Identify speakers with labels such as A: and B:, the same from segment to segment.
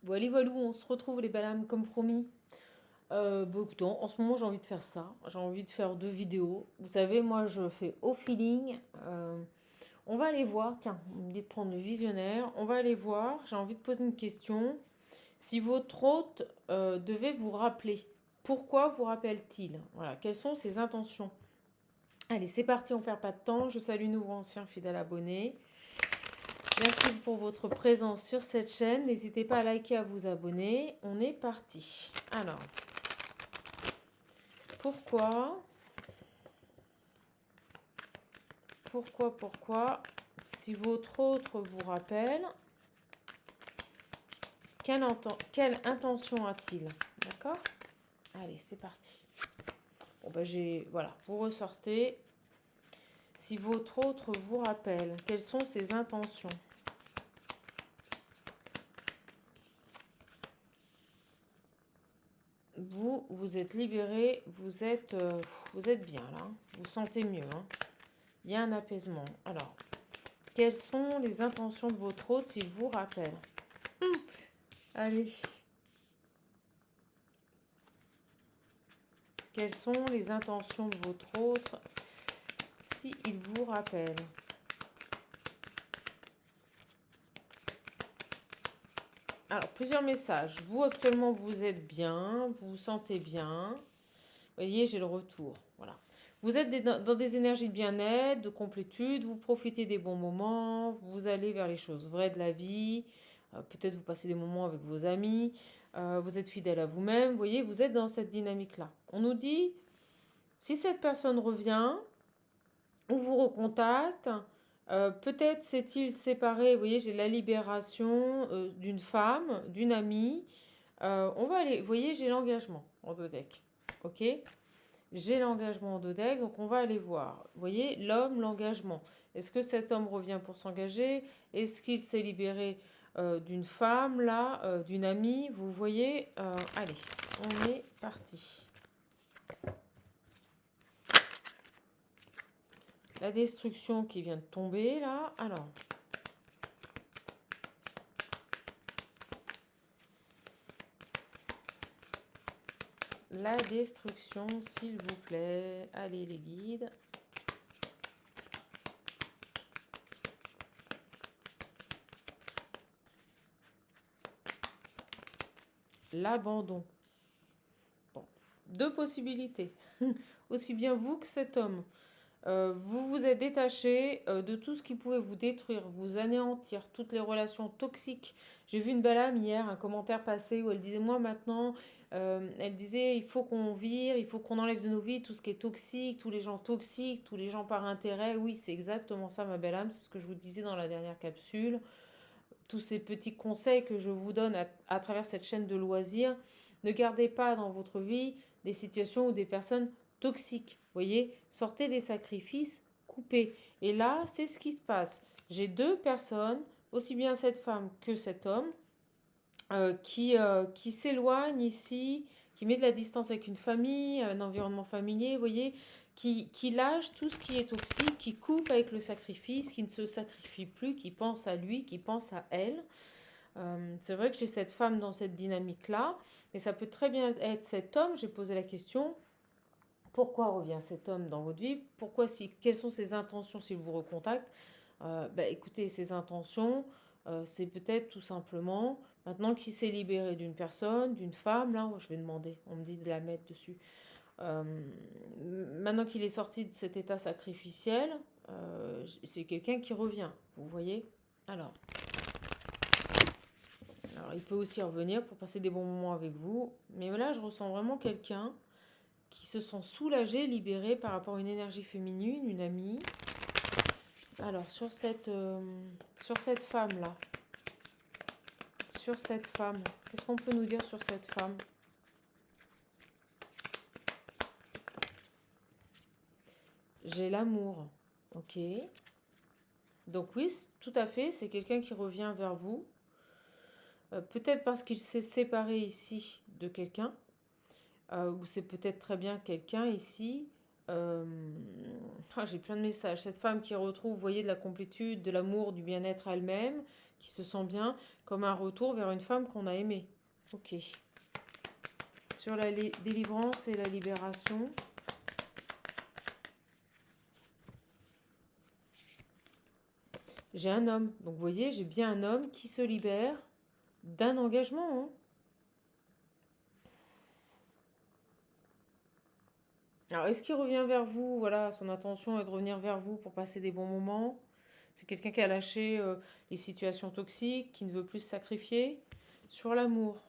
A: Voilà, voilà, on se retrouve les belles âmes comme promis. Bon, écoutez, en ce moment j'ai envie de faire ça. J'ai envie de faire 2 vidéos. Vous savez, moi je fais au feeling. On va aller voir. Tiens, on me dit de prendre le visionnaire. On va aller voir. J'ai envie de poser une question. Si votre hôte devait vous rappeler, pourquoi vous rappelle-t-il? Voilà, quelles sont ses intentions? Allez, c'est parti, on perd pas de temps. Je salue nouveaux anciens fidèles abonnés. Merci pour votre présence sur cette chaîne. N'hésitez pas à liker, à vous abonner. On est parti. Alors, pourquoi, pourquoi, si votre autre vous rappelle, quelle intention a-t-il? D'accord? Allez, c'est parti. Bon, ben voilà, vous ressortez. Si votre autre vous rappelle, quelles sont ses intentions? Vous êtes libéré, vous êtes bien là, vous sentez mieux, hein. Il y a un apaisement. Alors, quelles sont les intentions de votre hôte s'il vous rappelle? Allez. Quelles sont les intentions de votre autre s'il vous rappelle? Alors, plusieurs messages. Vous, actuellement, vous êtes bien, vous vous sentez bien. Vous voyez, j'ai le retour. Voilà. Vous êtes dans des énergies de bien-être, de complétude, vous profitez des bons moments, vous allez vers les choses vraies de la vie. Peut-être vous passez des moments avec vos amis, vous êtes fidèle à vous-même. Vous voyez, vous êtes dans cette dynamique-là. On nous dit, si cette personne revient, ou vous recontacte, peut-être s'est-il séparé. Vous voyez, j'ai la libération d'une femme, d'une amie. On va aller, vous voyez, j'ai l'engagement en deux decks. Ok, j'ai l'engagement en deux decks, donc on va aller voir. Vous voyez, l'homme, l'engagement. Est-ce que cet homme revient pour s'engager? Est-ce qu'il s'est libéré d'une femme, là, d'une amie? Vous voyez, allez, on est parti. La destruction qui vient de tomber, là. Alors, la destruction, s'il vous plaît. Allez, les guides. L'abandon. Bon, deux possibilités. Aussi bien vous que cet homme. Vous vous êtes détaché de tout ce qui pouvait vous détruire, vous anéantir, toutes les relations toxiques. J'ai vu une belle âme hier, un commentaire passé où elle disait, moi maintenant, elle disait, il faut qu'on vire, il faut qu'on enlève de nos vies tout ce qui est toxique, tous les gens par intérêt. Oui, c'est exactement ça, ma belle âme, c'est ce que je vous disais dans la dernière capsule. Tous ces petits conseils que je vous donne à travers cette chaîne de loisirs. Ne gardez pas dans votre vie des situations ou des personnes toxiques. Voyez, sortez des sacrifices, coupez. Et là, c'est ce qui se passe. J'ai deux personnes, aussi bien cette femme que cet homme, qui s'éloignent ici, qui met de la distance avec une famille, un environnement familier, vous voyez, qui lâche tout ce qui est toxique, qui coupe avec le sacrifice, qui ne se sacrifie plus, qui pense à lui, qui pense à elle. C'est vrai que j'ai cette femme dans cette dynamique-là, mais ça peut très bien être cet homme. J'ai posé la question, pourquoi revient cet homme dans votre vie? Pourquoi, quelles sont ses intentions s'il vous recontacte? Écoutez, ses intentions, c'est peut-être tout simplement, maintenant qu'il s'est libéré d'une personne, d'une femme, là, je vais demander, on me dit de la mettre dessus. Euh, Maintenant qu'il est sorti de cet état sacrificiel, c'est quelqu'un qui revient, vous voyez? Alors, il peut aussi revenir pour passer des bons moments avec vous. Mais là, je ressens vraiment quelqu'un qui se sent soulagé, libéré par rapport à une énergie féminine, une amie. Alors, sur cette femme-là, qu'est-ce qu'on peut nous dire sur cette femme? J'ai l'amour, ok. Donc oui, tout à fait, c'est quelqu'un qui revient vers vous. Peut-être parce qu'il s'est séparé ici de quelqu'un, ou c'est peut-être très bien quelqu'un ici Euh, j'ai plein de messages. Cette femme qui retrouve, vous voyez, de la complétude, de l'amour, du bien-être à elle-même, qui se sent bien, comme un retour vers une femme qu'on a aimée. Ok. Sur la délivrance et la libération. J'ai un homme. Donc, vous voyez, j'ai bien un homme qui se libère d'un engagement. Hein. Alors, est-ce qu'il revient vers vous? Voilà, son intention est de revenir vers vous pour passer des bons moments. C'est quelqu'un qui a lâché les situations toxiques, qui ne veut plus se sacrifier. Sur l'amour.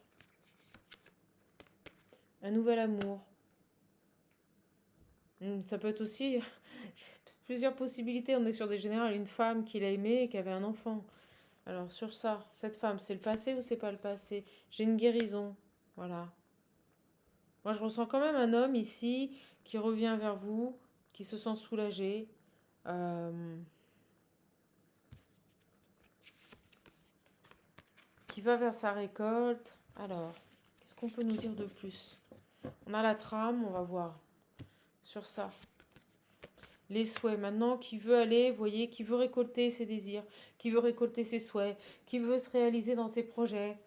A: Un nouvel amour. Ça peut être aussi plusieurs possibilités. On est sur des générales. Une femme qu'il a aimée et qui avait un enfant. Alors, sur ça, cette femme, c'est le passé ou c'est pas le passé? J'ai une guérison. Voilà. Moi, je ressens quand même un homme ici qui revient vers vous, qui se sent soulagé. euh, qui va vers sa récolte. Alors, qu'est-ce qu'on peut nous dire de plus? On a la trame, on va voir sur ça. Les souhaits, maintenant, qui veut aller, vous voyez, qui veut récolter ses désirs, qui veut récolter ses souhaits, qui veut se réaliser dans ses projets.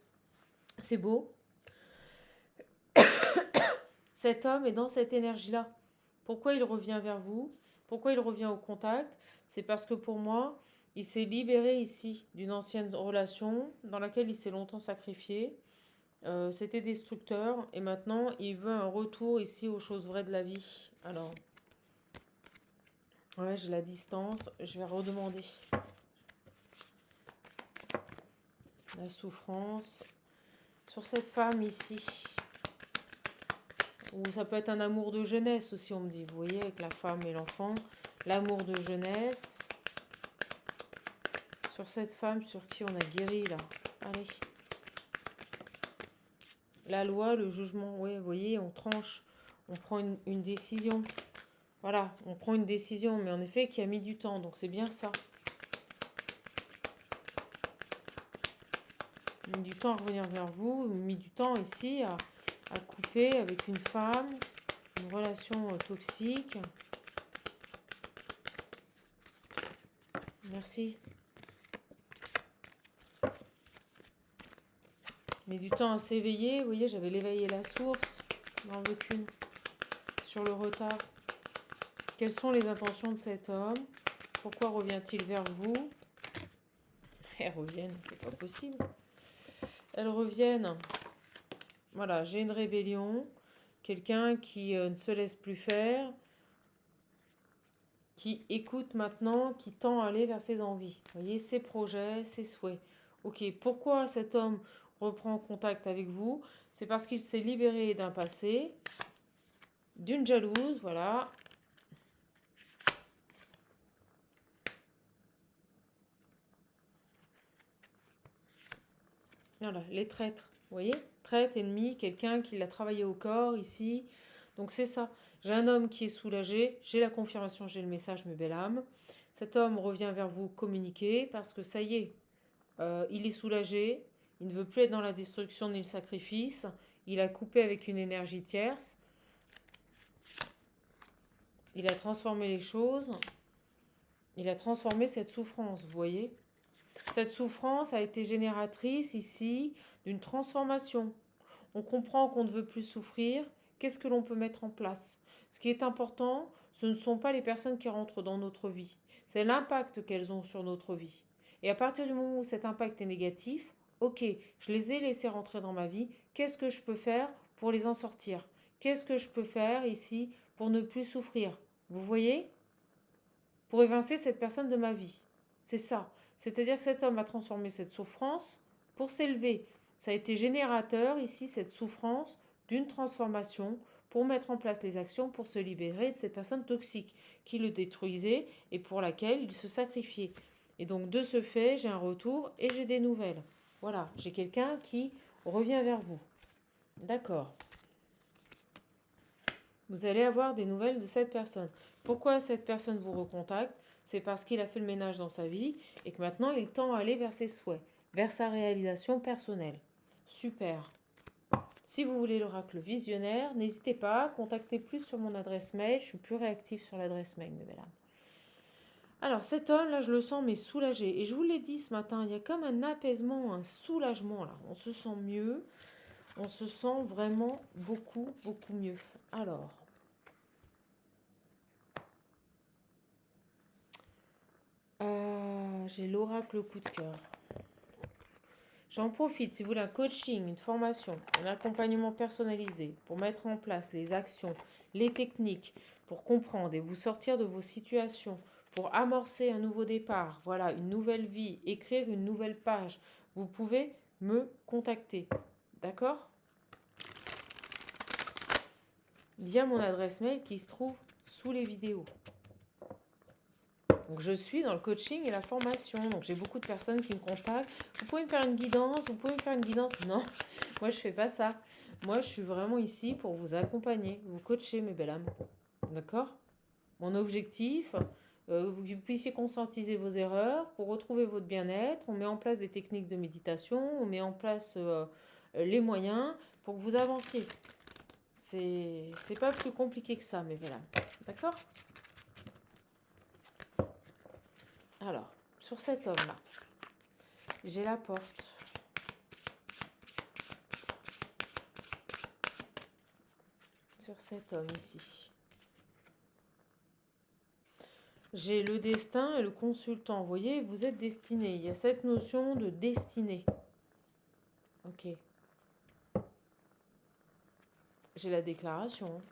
A: C'est beau. Cet homme est dans cette énergie-là. Pourquoi il revient vers vous? Pourquoi il revient au contact? C'est parce que pour moi, il s'est libéré ici d'une ancienne relation dans laquelle il s'est longtemps sacrifié. C'était destructeur et maintenant il veut un retour ici aux choses vraies de la vie. Alors, ouais, j'ai la distance, je vais redemander. La souffrance sur cette femme ici. Ou ça peut être un amour de jeunesse aussi, on me dit. Vous voyez, avec la femme et l'enfant. L'amour de jeunesse. Sur cette femme sur qui on a guéri là. Allez. La loi, le jugement, ouais, vous voyez, on tranche. On prend une décision. Voilà, on prend une décision, mais en effet qui a mis du temps, donc c'est bien ça. Mis du temps à revenir vers vous, mis du temps ici à couper avec une femme, une relation toxique. Merci. Mis du temps à s'éveiller, vous voyez, j'avais l'éveil et la source, n'en veux qu'une. Sur le retard. Quelles sont les intentions de cet homme? Pourquoi revient-il vers vous? Elles reviennent, c'est pas possible. Elles reviennent. Voilà, j'ai une rébellion. Quelqu'un qui ne se laisse plus faire. Qui écoute maintenant, qui tend à aller vers ses envies. Vous voyez, ses projets, ses souhaits. Ok, pourquoi cet homme reprend contact avec vous? C'est parce qu'il s'est libéré d'un passé, d'une jalouse, voilà. Voilà, les traîtres, vous voyez, traître, ennemi, quelqu'un qui l'a travaillé au corps ici. Donc c'est ça. J'ai un homme qui est soulagé, j'ai la confirmation, j'ai le message, mes belles âmes. Cet homme revient vers vous communiquer parce que ça y est, il est soulagé, il ne veut plus être dans la destruction ni le sacrifice, il a coupé avec une énergie tierce, il a transformé les choses, il a transformé cette souffrance, vous voyez. Cette souffrance a été génératrice ici d'une transformation. On comprend qu'on ne veut plus souffrir. Qu'est-ce que l'on peut mettre en place? Ce qui est important, ce ne sont pas les personnes qui rentrent dans notre vie. C'est l'impact qu'elles ont sur notre vie. Et à partir du moment où cet impact est négatif, ok, je les ai laissés rentrer dans ma vie. Qu'est-ce que je peux faire pour les en sortir? Qu'est-ce que je peux faire ici pour ne plus souffrir? Vous voyez? Pour évincer cette personne de ma vie. C'est ça. C'est-à-dire que cet homme a transformé cette souffrance pour s'élever. Ça a été générateur ici, cette souffrance, d'une transformation pour mettre en place les actions pour se libérer de cette personne toxique qui le détruisait et pour laquelle il se sacrifiait. Et donc de ce fait, j'ai un retour et j'ai des nouvelles. Voilà, j'ai quelqu'un qui revient vers vous. D'accord. Vous allez avoir des nouvelles de cette personne. Pourquoi cette personne vous recontacte? C'est parce qu'il a fait le ménage dans sa vie et que maintenant il tend à aller vers ses souhaits, vers sa réalisation personnelle. Super. Si vous voulez l'oracle visionnaire, n'hésitez pas, contactez plus sur mon adresse mail. Je suis plus réactive sur l'adresse mail, mes belles âmes. Alors, cet homme, là, je le sens, mais soulagé. Et je vous l'ai dit ce matin, il y a comme un apaisement, un soulagement, là. On se sent mieux. On se sent vraiment beaucoup, beaucoup mieux. Alors, j'ai l'oracle coup de cœur. J'en profite, si vous voulez un coaching, une formation, un accompagnement personnalisé pour mettre en place les actions, les techniques, pour comprendre et vous sortir de vos situations, pour amorcer un nouveau départ, voilà, une nouvelle vie, écrire une nouvelle page, vous pouvez me contacter. D'accord? Via mon adresse mail qui se trouve sous les vidéos. Donc je suis dans le coaching et la formation. Donc j'ai beaucoup de personnes qui me contactent. Vous pouvez me faire une guidance, vous pouvez me faire une guidance. Non, moi je fais pas ça. Moi je suis vraiment ici pour vous accompagner, vous coacher mes belles âmes. D'accord? Mon objectif, que vous puissiez conscientiser vos erreurs pour retrouver votre bien-être. On met en place des techniques de méditation, on met en place les moyens pour que vous avanciez. C'est pas plus compliqué que ça, mes belles âmes. D'accord? Alors, sur cet homme-là, j'ai la porte. Sur cet homme ici. J'ai le destin et le consultant. Vous voyez, vous êtes destiné. Il y a cette notion de destinée. Ok. J'ai la déclaration.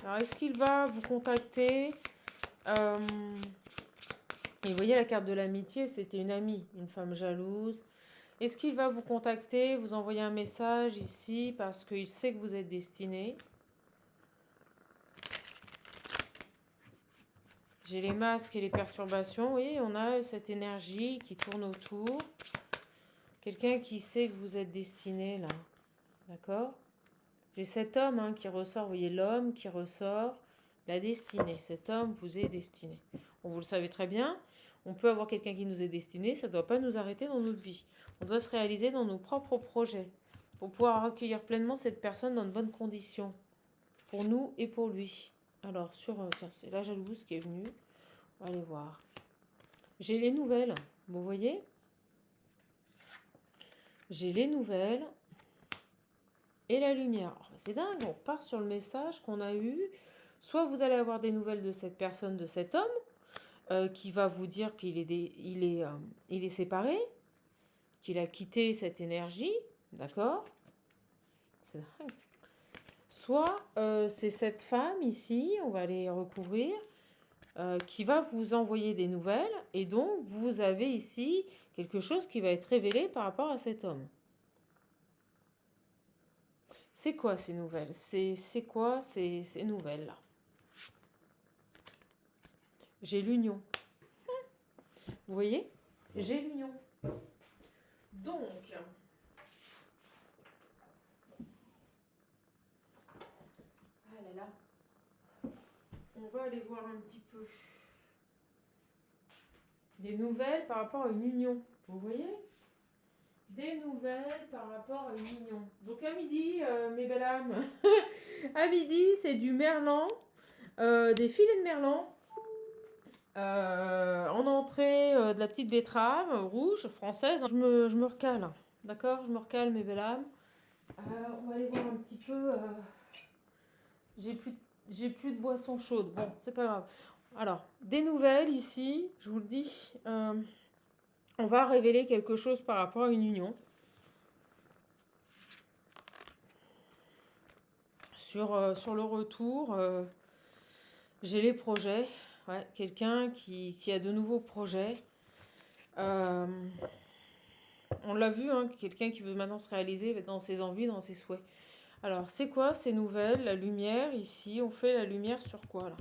A: Alors, est-ce qu'il va vous contacter Et vous voyez, la carte de l'amitié, c'était une amie, une femme jalouse. Est-ce qu'il va vous contacter, vous envoyer un message ici parce qu'il sait que vous êtes destiné? J'ai les masques et les perturbations. Oui, on a cette énergie qui tourne autour. Quelqu'un qui sait que vous êtes destiné, là. D'accord? J'ai cet homme qui ressort. Vous voyez, l'homme qui ressort. La destinée. Cet homme vous est destiné. Bon, vous le savez très bien. On peut avoir quelqu'un qui nous est destiné. Ça ne doit pas nous arrêter dans notre vie. On doit se réaliser dans nos propres projets. Pour pouvoir accueillir pleinement cette personne dans de bonnes conditions. Pour nous et pour lui. Alors, tiens, c'est la jalouse qui est venue. On va aller voir. J'ai les nouvelles. Vous voyez? J'ai les nouvelles et la lumière. C'est dingue, on repart sur le message qu'on a eu. Soit vous allez avoir des nouvelles de cette personne, de cet homme, qui va vous dire qu'il il est séparé, qu'il a quitté cette énergie, d'accord? C'est dingue. Soit c'est cette femme ici, on va les recouvrir, qui va vous envoyer des nouvelles, et donc vous avez ici quelque chose qui va être révélé par rapport à cet homme. C'est quoi ces nouvelles? C'est quoi ces nouvelles-là? J'ai l'union. Vous voyez? J'ai l'union. Donc, ah là là, on va aller voir un petit peu des nouvelles par rapport à une union. Vous voyez? Des nouvelles par rapport à une union. Donc à midi, mes belles âmes, à midi, c'est du merlan, des filets de merlan. En entrée, de la petite betterave rouge française. Je me recale, d'accord? Je me recale, mes belles âmes. On va aller voir un petit peu. J'ai plus de boisson chaude. Bon, c'est pas grave. Alors, des nouvelles ici, je vous le dis. On va révéler quelque chose par rapport à une union. Sur le retour, j'ai les projets. Ouais, quelqu'un qui a de nouveaux projets. On l'a vu, quelqu'un qui veut maintenant se réaliser dans ses envies, dans ses souhaits. Alors, c'est quoi ces nouvelles? La lumière, ici, on fait la lumière sur quoi, là?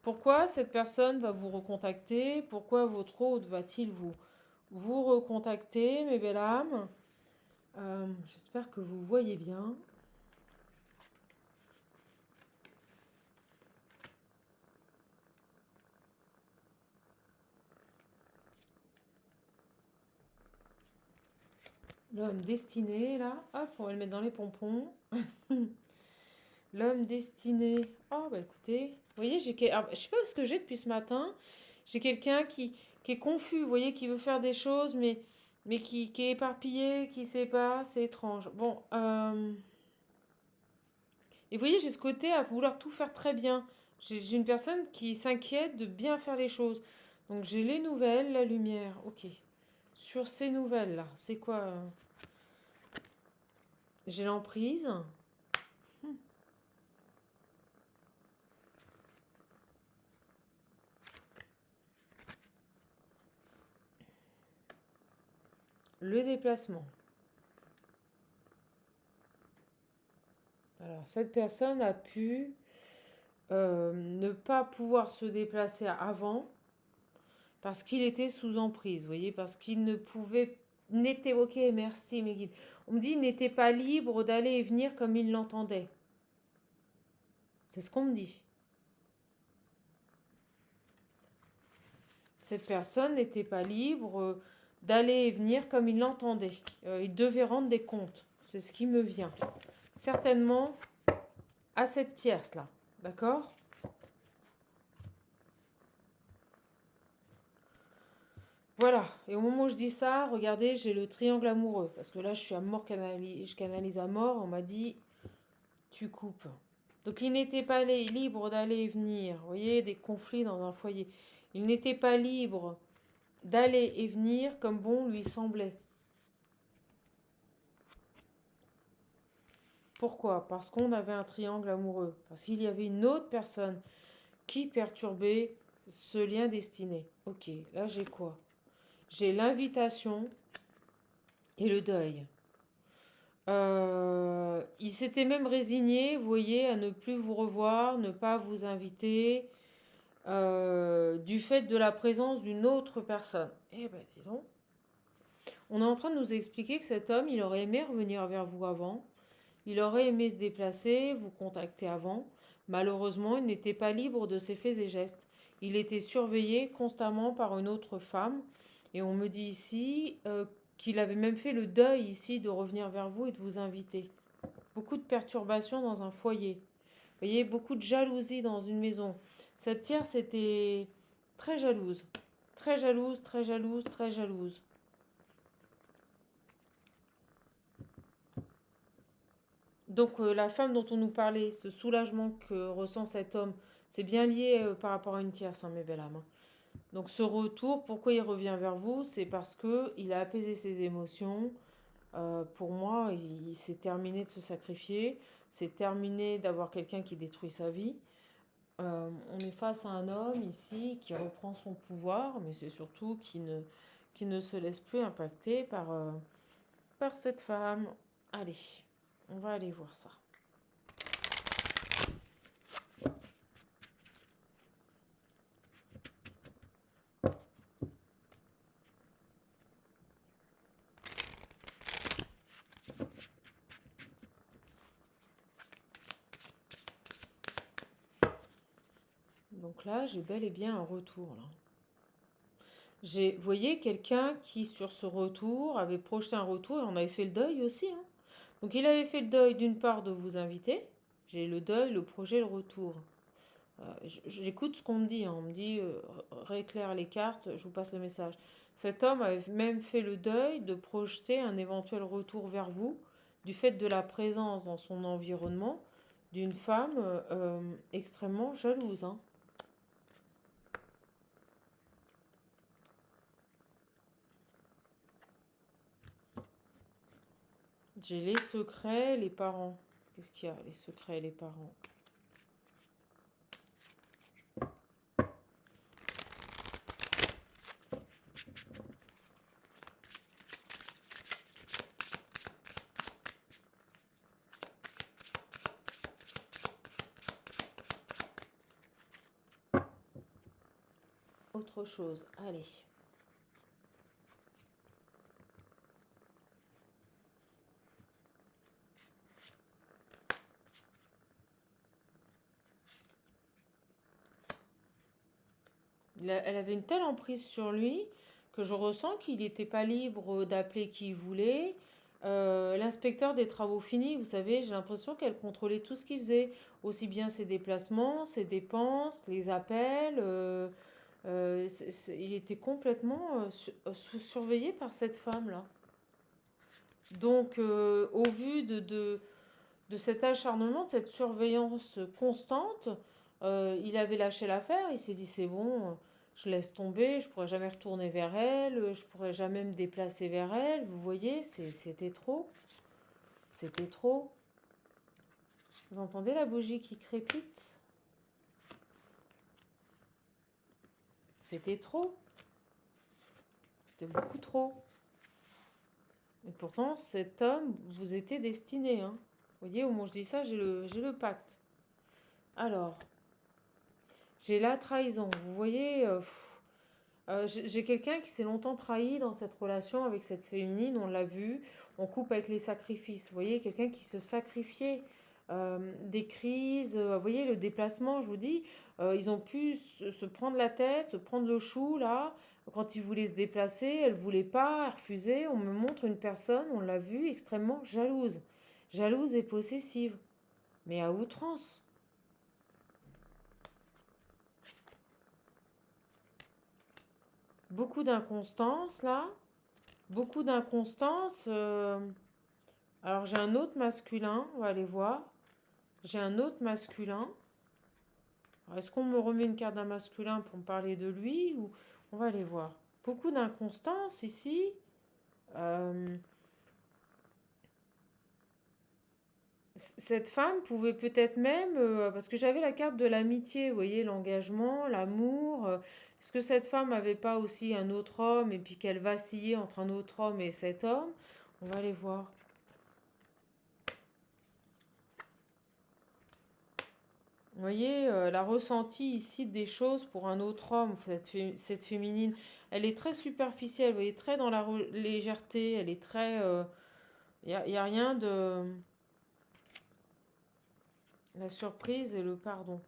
A: Pourquoi cette personne va vous recontacter? Pourquoi votre hôte va-t-il vous recontacter, mes belles âmes? J'espère que vous voyez bien. L'homme destiné, là. Hop, on va le mettre dans les pompons. L'homme destiné. Oh, bah écoutez, vous voyez, alors, je sais pas ce que j'ai depuis ce matin. J'ai quelqu'un qui est confus, vous voyez, qui veut faire des choses, mais qui est éparpillé, qui sait pas. C'est étrange. Bon, et vous voyez, j'ai ce côté à vouloir tout faire très bien. J'ai une personne qui s'inquiète de bien faire les choses. Donc j'ai les nouvelles, la lumière. Ok. Sur ces nouvelles-là, c'est quoi J'ai l'emprise. Hmm. Le déplacement. Alors, cette personne a pu ne pas pouvoir se déplacer avant parce qu'il était sous emprise, vous voyez, parce qu'il ne pouvait, n'était, ok, merci mes guides. On me dit, il n'était pas libre d'aller et venir comme il l'entendait. C'est ce qu'on me dit. Cette personne n'était pas libre d'aller et venir comme il l'entendait. Il devait rendre des comptes. C'est ce qui me vient. Certainement à cette tierce-là. D'accord? Voilà. Et au moment où je dis ça, regardez, j'ai le triangle amoureux. Parce que là, je suis à mort, je canalise à mort. On m'a dit, tu coupes. Donc, il n'était pas libre d'aller et venir. Vous voyez, des conflits dans un foyer. Il n'était pas libre d'aller et venir comme bon lui semblait. Pourquoi? Parce qu'on avait un triangle amoureux. Parce qu'il y avait une autre personne qui perturbait ce lien destiné. Ok, là j'ai quoi? J'ai l'invitation et le deuil. Il s'était même résigné, vous voyez, à ne plus vous revoir, ne pas vous inviter, du fait de la présence d'une autre personne. Eh ben, dis donc. On est en train de nous expliquer que cet homme, il aurait aimé revenir vers vous avant. Il aurait aimé se déplacer, vous contacter avant. Malheureusement, il n'était pas libre de ses faits et gestes. Il était surveillé constamment par une autre femme. Et on me dit ici qu'il avait même fait le deuil ici de revenir vers vous et de vous inviter. Beaucoup de perturbations dans un foyer. Vous voyez, beaucoup de jalousie dans une maison. Cette tierce était très jalouse. Très jalouse, très jalouse, très jalouse. Donc la femme dont on nous parlait, ce soulagement que ressent cet homme, c'est bien lié par rapport à une tierce, hein, mes belles âmes. Donc ce retour, pourquoi il revient vers vous? C'est parce que il a apaisé ses émotions. Pour moi, il s'est terminé de se sacrifier. C'est terminé d'avoir quelqu'un qui détruit sa vie. On est face à un homme ici qui reprend son pouvoir, mais c'est surtout qui ne se laisse plus impacter par cette femme. Allez, on va aller voir ça. Donc là, j'ai bel et bien un retour. Là. Vous voyez, quelqu'un qui, sur ce retour, avait projeté un retour et on avait fait le deuil aussi. Hein. Donc il avait fait le deuil d'une part de vous inviter. J'ai le deuil, le projet, le retour. J'écoute ce qu'on me dit. Hein. On me dit, rééclaire les cartes, je vous passe le message. Cet homme avait même fait le deuil de projeter un éventuel retour vers vous du fait de la présence dans son environnement d'une femme extrêmement jalouse. Hein. J'ai les secrets, les parents. Qu'est-ce qu'il y a, les secrets et les parents? Autre chose, allez. Elle avait une telle emprise sur lui que je ressens qu'il n'était pas libre d'appeler qui il voulait. L'inspecteur des travaux finis, vous savez, j'ai l'impression qu'elle contrôlait tout ce qu'il faisait, aussi bien ses déplacements, ses dépenses, les appels. Il était complètement surveillé par cette femme-là. Donc, au vu de cet acharnement, de cette surveillance constante, il avait lâché l'affaire. Il s'est dit, c'est bon, je laisse tomber, je pourrais jamais retourner vers elle, je pourrais jamais me déplacer vers elle. Vous voyez, c'était trop. C'était trop. Vous entendez la bougie qui crépite? C'était trop. C'était beaucoup trop. Et pourtant, cet homme vous était destiné. Hein. Vous voyez, au moment où je dis ça, j'ai le pacte. Alors, j'ai la trahison. Vous voyez, j'ai quelqu'un qui s'est longtemps trahi dans cette relation avec cette féminine. On l'a vu. On coupe avec les sacrifices. Vous voyez, quelqu'un qui se sacrifiait. Des crises, vous voyez, le déplacement, je vous dis, ils ont pu se prendre la tête, se prendre le chou, là, quand ils voulaient se déplacer, elle ne voulait pas, elle refusait. On me montre une personne, on l'a vu, extrêmement jalouse. Jalouse et possessive, mais à outrance. Beaucoup d'inconstance, là. Beaucoup d'inconstance. Alors, j'ai un autre masculin, on va aller voir. J'ai un autre masculin. Est-ce qu'on me remet une carte d'un masculin pour me parler de lui ou on va aller voir. Beaucoup d'inconstance ici. Euh, cette femme pouvait peut-être même, parce que j'avais la carte de l'amitié, vous voyez, l'engagement, l'amour. Est-ce que cette femme n'avait pas aussi un autre homme et puis qu'elle vacillait entre un autre homme et cet homme? On va aller voir. Vous voyez, elle a ressenti ici des choses pour un autre homme, cette féminine. Elle est très superficielle, vous voyez, très dans la légèreté, elle est très... y a rien de... La surprise et le pardon.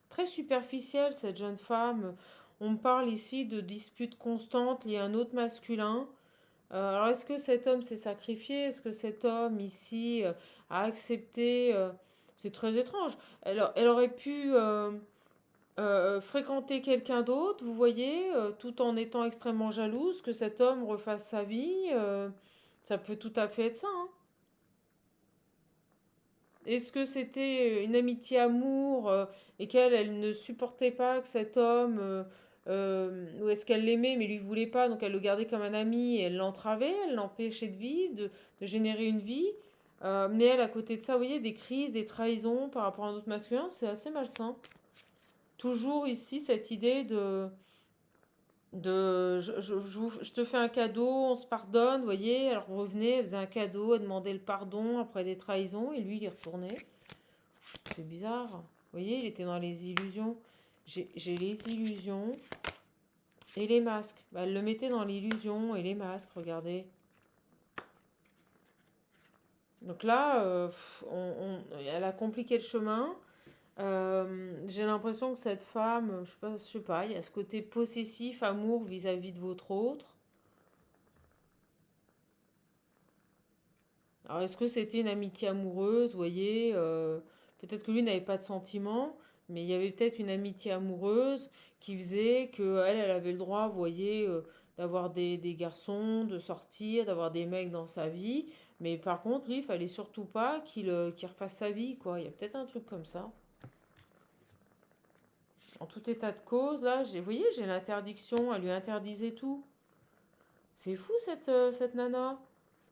A: Très superficielle, cette jeune femme. On me parle ici de disputes constantes liées à un autre masculin. Alors, est-ce que cet homme s'est sacrifié? Est-ce que cet homme ici a accepté c'est très étrange. Elle aurait pu fréquenter quelqu'un d'autre, vous voyez, tout en étant extrêmement jalouse que cet homme refasse sa vie. Ça peut tout à fait être ça. Hein. Est-ce que c'était une amitié amour et qu'elle, elle ne supportait pas que cet homme, ou est-ce qu'elle l'aimait mais lui voulait pas, donc elle le gardait comme un ami et elle l'entravait, elle l'empêchait de vivre, de générer une vie. Mais elle, à côté de ça, vous voyez, des crises, des trahisons par rapport à un autre masculin, c'est assez malsain. Toujours ici cette idée je te fais un cadeau, on se pardonne, vous voyez, elle revenait, elle faisait un cadeau, elle demandait le pardon après des trahisons, et lui, il y retournait. C'est bizarre. Vous voyez, il était dans les illusions. J'ai les illusions et les masques. Bah, elle le mettait dans l'illusion et les masques, regardez. Donc là, elle a compliqué le chemin. J'ai l'impression que cette femme, je sais pas, il y a ce côté possessif, amour vis-à-vis de votre autre. Alors, est-ce que c'était une amitié amoureuse, vous voyez peut-être que lui n'avait pas de sentiments, mais il y avait peut-être une amitié amoureuse qui faisait qu'elle, elle avait le droit, vous voyez, d'avoir des garçons, de sortir, d'avoir des mecs dans sa vie. Mais par contre, lui, il fallait surtout pas qu'il refasse sa vie, quoi. Il y a peut-être un truc comme ça. En tout état de cause, là, vous voyez, j'ai l'interdiction, elle lui interdisait tout. C'est fou, cette nana.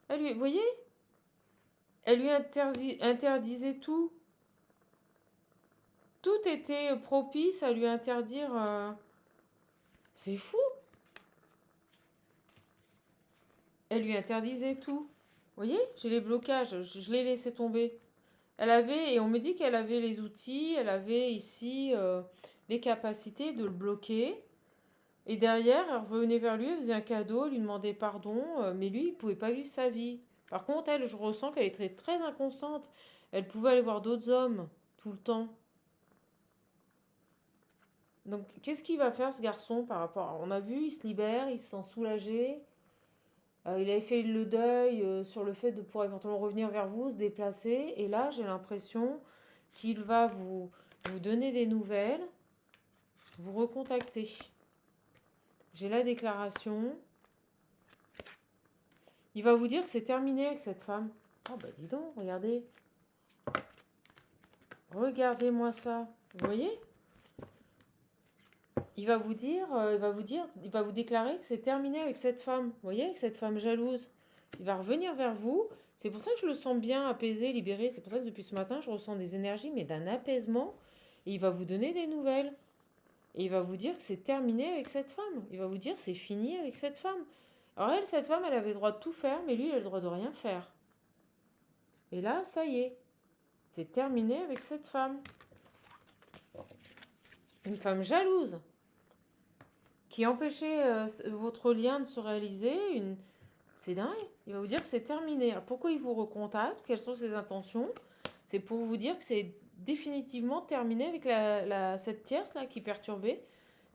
A: Vous voyez, elle lui interdisait tout. Tout était propice à lui interdire. C'est fou. Elle lui interdisait tout. Vous voyez, j'ai les blocages, je l'ai laissé tomber. Elle avait, et on me dit qu'elle avait les outils, elle avait ici les capacités de le bloquer. Et derrière, elle revenait vers lui, elle faisait un cadeau, elle lui demandait pardon, mais lui, il ne pouvait pas vivre sa vie. Par contre, elle, je ressens qu'elle est très, très inconstante. Elle pouvait aller voir d'autres hommes tout le temps. Donc, qu'est-ce qu'il va faire ce garçon par rapport On a vu, il se libère, il se sent soulagé. Il avait fait le deuil sur le fait de pouvoir éventuellement revenir vers vous, se déplacer. Et là, j'ai l'impression qu'il va vous donner des nouvelles, vous recontacter. J'ai la déclaration. Il va vous dire que c'est terminé avec cette femme. Oh bah dis donc, regardez. Regardez-moi ça. Vous voyez? Il va vous déclarer que c'est terminé avec cette femme. Vous voyez, avec cette femme jalouse. Il va revenir vers vous. C'est pour ça que je le sens bien apaisé, libéré. C'est pour ça que depuis ce matin, je ressens des énergies, mais d'un apaisement. Et il va vous donner des nouvelles. Et il va vous dire que c'est terminé avec cette femme. Il va vous dire que c'est fini avec cette femme. Alors elle, cette femme, elle avait le droit de tout faire, mais lui, il a le droit de rien faire. Et là, ça y est. C'est terminé avec cette femme. Une femme jalouse qui empêchait votre lien de se réaliser. C'est dingue. Il va vous dire que c'est terminé. Alors pourquoi il vous recontacte? Quelles sont ses intentions? C'est pour vous dire que c'est définitivement terminé avec cette tierce là qui perturbait.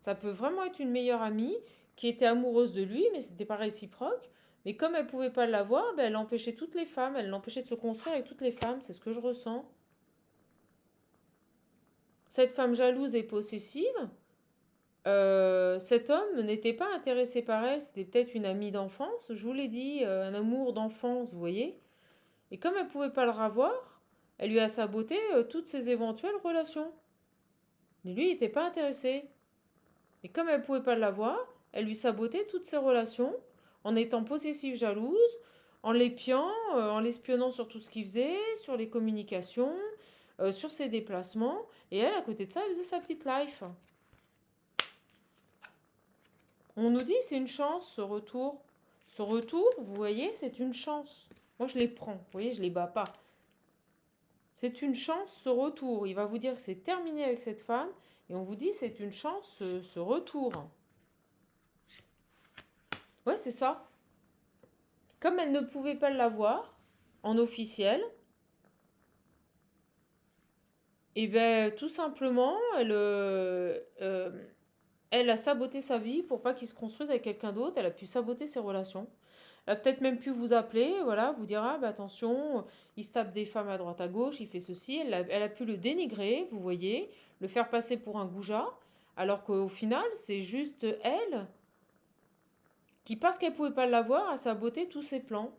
A: Ça peut vraiment être une meilleure amie qui était amoureuse de lui, mais c'était pas réciproque. Mais comme elle pouvait pas l'avoir, ben elle empêchait toutes les femmes. Elle l'empêchait de se construire avec toutes les femmes. C'est ce que je ressens. Cette femme jalouse et possessive, cet homme n'était pas intéressé par elle, c'était peut-être une amie d'enfance, je vous l'ai dit, un amour d'enfance, vous voyez. Et comme elle ne pouvait pas le revoir, elle lui a saboté toutes ses éventuelles relations. Et lui, il n'était pas intéressé. Et comme elle ne pouvait pas l'avoir, elle lui sabotait toutes ses relations en étant possessive, jalouse, en l'épiant, en l'espionnant sur tout ce qu'il faisait, sur les communications, sur ses déplacements. Et elle, à côté de ça, elle faisait sa petite life. On nous dit c'est une chance ce retour. Ce retour, vous voyez, c'est une chance. Moi, je les prends. Vous voyez, je les bats pas. C'est une chance ce retour. Il va vous dire que c'est terminé avec cette femme. Et on vous dit c'est une chance ce retour. Ouais, c'est ça. Comme elle ne pouvait pas l'avoir en officiel, et ben tout simplement, elle a saboté sa vie pour pas qu'il se construise avec quelqu'un d'autre. Elle a pu saboter ses relations. Elle a peut-être même pu vous appeler, voilà, vous dire ah, bah, attention, il se tape des femmes à droite à gauche, il fait ceci. Elle a pu le dénigrer, vous voyez, le faire passer pour un goujat, alors qu'au final, c'est juste elle qui, parce qu'elle pouvait pas l'avoir, a saboté tous ses plans.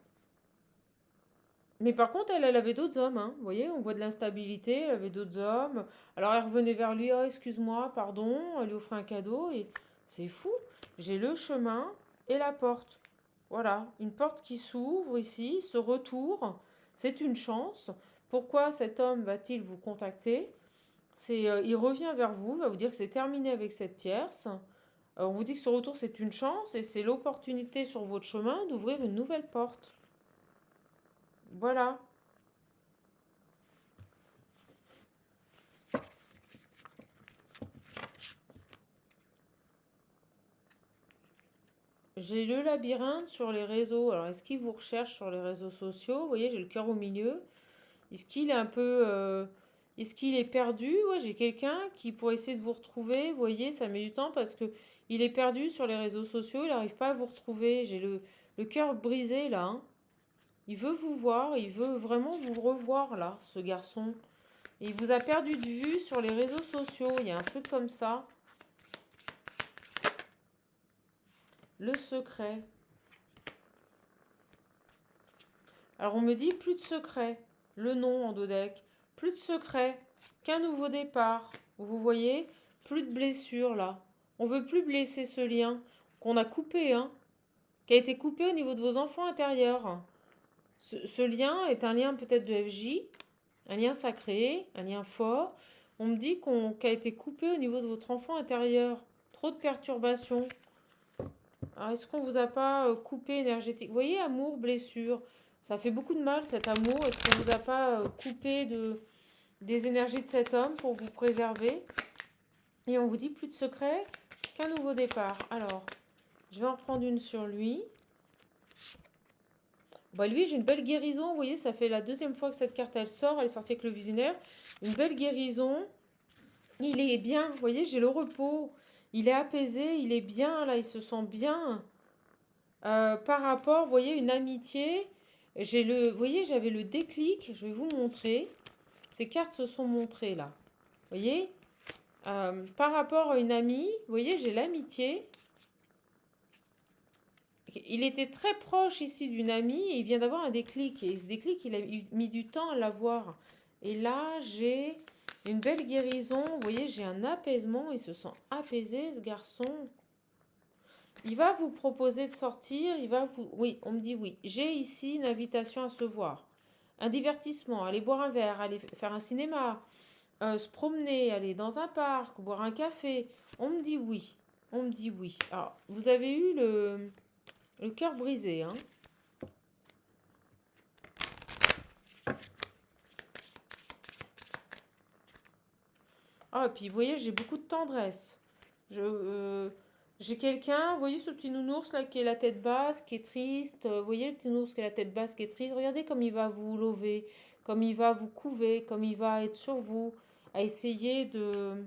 A: Mais par contre, elle avait d'autres hommes, hein. Vous voyez, on voit de l'instabilité, elle avait d'autres hommes. Alors elle revenait vers lui, oh excuse-moi, pardon, elle lui offrait un cadeau, et c'est fou. J'ai le chemin et la porte. Voilà, une porte qui s'ouvre ici, ce retour, c'est une chance. Pourquoi cet homme va-t-il vous contacter? Il revient vers vous, il va vous dire que c'est terminé avec cette tierce. On vous dit que ce retour, c'est une chance et c'est l'opportunité sur votre chemin d'ouvrir une nouvelle porte. Voilà. J'ai le labyrinthe sur les réseaux. Alors, est-ce qu'il vous recherche sur les réseaux sociaux? Vous voyez, j'ai le cœur au milieu. Est-ce qu'il est un peu... est-ce qu'il est perdu? Ouais, j'ai quelqu'un qui pourrait essayer de vous retrouver. Vous voyez, ça met du temps parce que il est perdu sur les réseaux sociaux. Il n'arrive pas à vous retrouver. J'ai le cœur brisé là, hein. Il veut vous voir. Il veut vraiment vous revoir là, ce garçon. Et il vous a perdu de vue sur les réseaux sociaux. Il y a un truc comme ça. Le secret. Alors on me dit plus de secret. Le nom en dodec. Plus de secret. Qu'un nouveau départ. Vous voyez, plus de blessures là. On veut plus blesser ce lien qu'on a coupé, hein, qui a été coupé au niveau de vos enfants intérieurs. Ce lien est un lien peut-être de FJ, un lien sacré, un lien fort. On me dit qu'il a été coupé au niveau de votre enfant intérieur. Trop de perturbations. Alors, est-ce qu'on vous a pas coupé énergétique? Vous voyez, amour, blessure. Ça fait beaucoup de mal cet amour. Est-ce qu'on vous a pas coupé des énergies de cet homme pour vous préserver? Et on vous dit plus de secret qu'un nouveau départ. Alors, je vais en prendre une sur lui. Bah lui, j'ai une belle guérison. Vous voyez, ça fait la deuxième fois que cette carte, elle sort. Elle est sortie avec le visionnaire. Une belle guérison. Il est bien. Vous voyez, j'ai le repos. Il est apaisé. Il est bien, là. Il se sent bien. Par rapport, vous voyez, une amitié. Vous voyez, j'avais le déclic. Je vais vous montrer. Ces cartes se sont montrées là. Vous voyez, par rapport à une amie, vous voyez, j'ai l'amitié. Il était très proche ici d'une amie et il vient d'avoir un déclic. Et ce déclic, il a mis du temps à l'avoir. Et là, j'ai une belle guérison. Vous voyez, j'ai un apaisement. Il se sent apaisé, ce garçon. Il va vous proposer de sortir. Il va vous... Oui, on me dit oui. J'ai ici une invitation à se voir. Un divertissement, aller boire un verre, aller faire un cinéma, se promener, aller dans un parc, boire un café. On me dit oui. On me dit oui. Alors, vous avez eu le cœur brisé, hein. Ah, et puis vous voyez, j'ai beaucoup de tendresse. J'ai quelqu'un, vous voyez ce petit nounours là qui est la tête basse, qui est triste. Vous voyez le petit nounours qui est la tête basse, qui est triste. Regardez comme il va vous lever, comme il va vous couver, comme il va être sur vous, à essayer de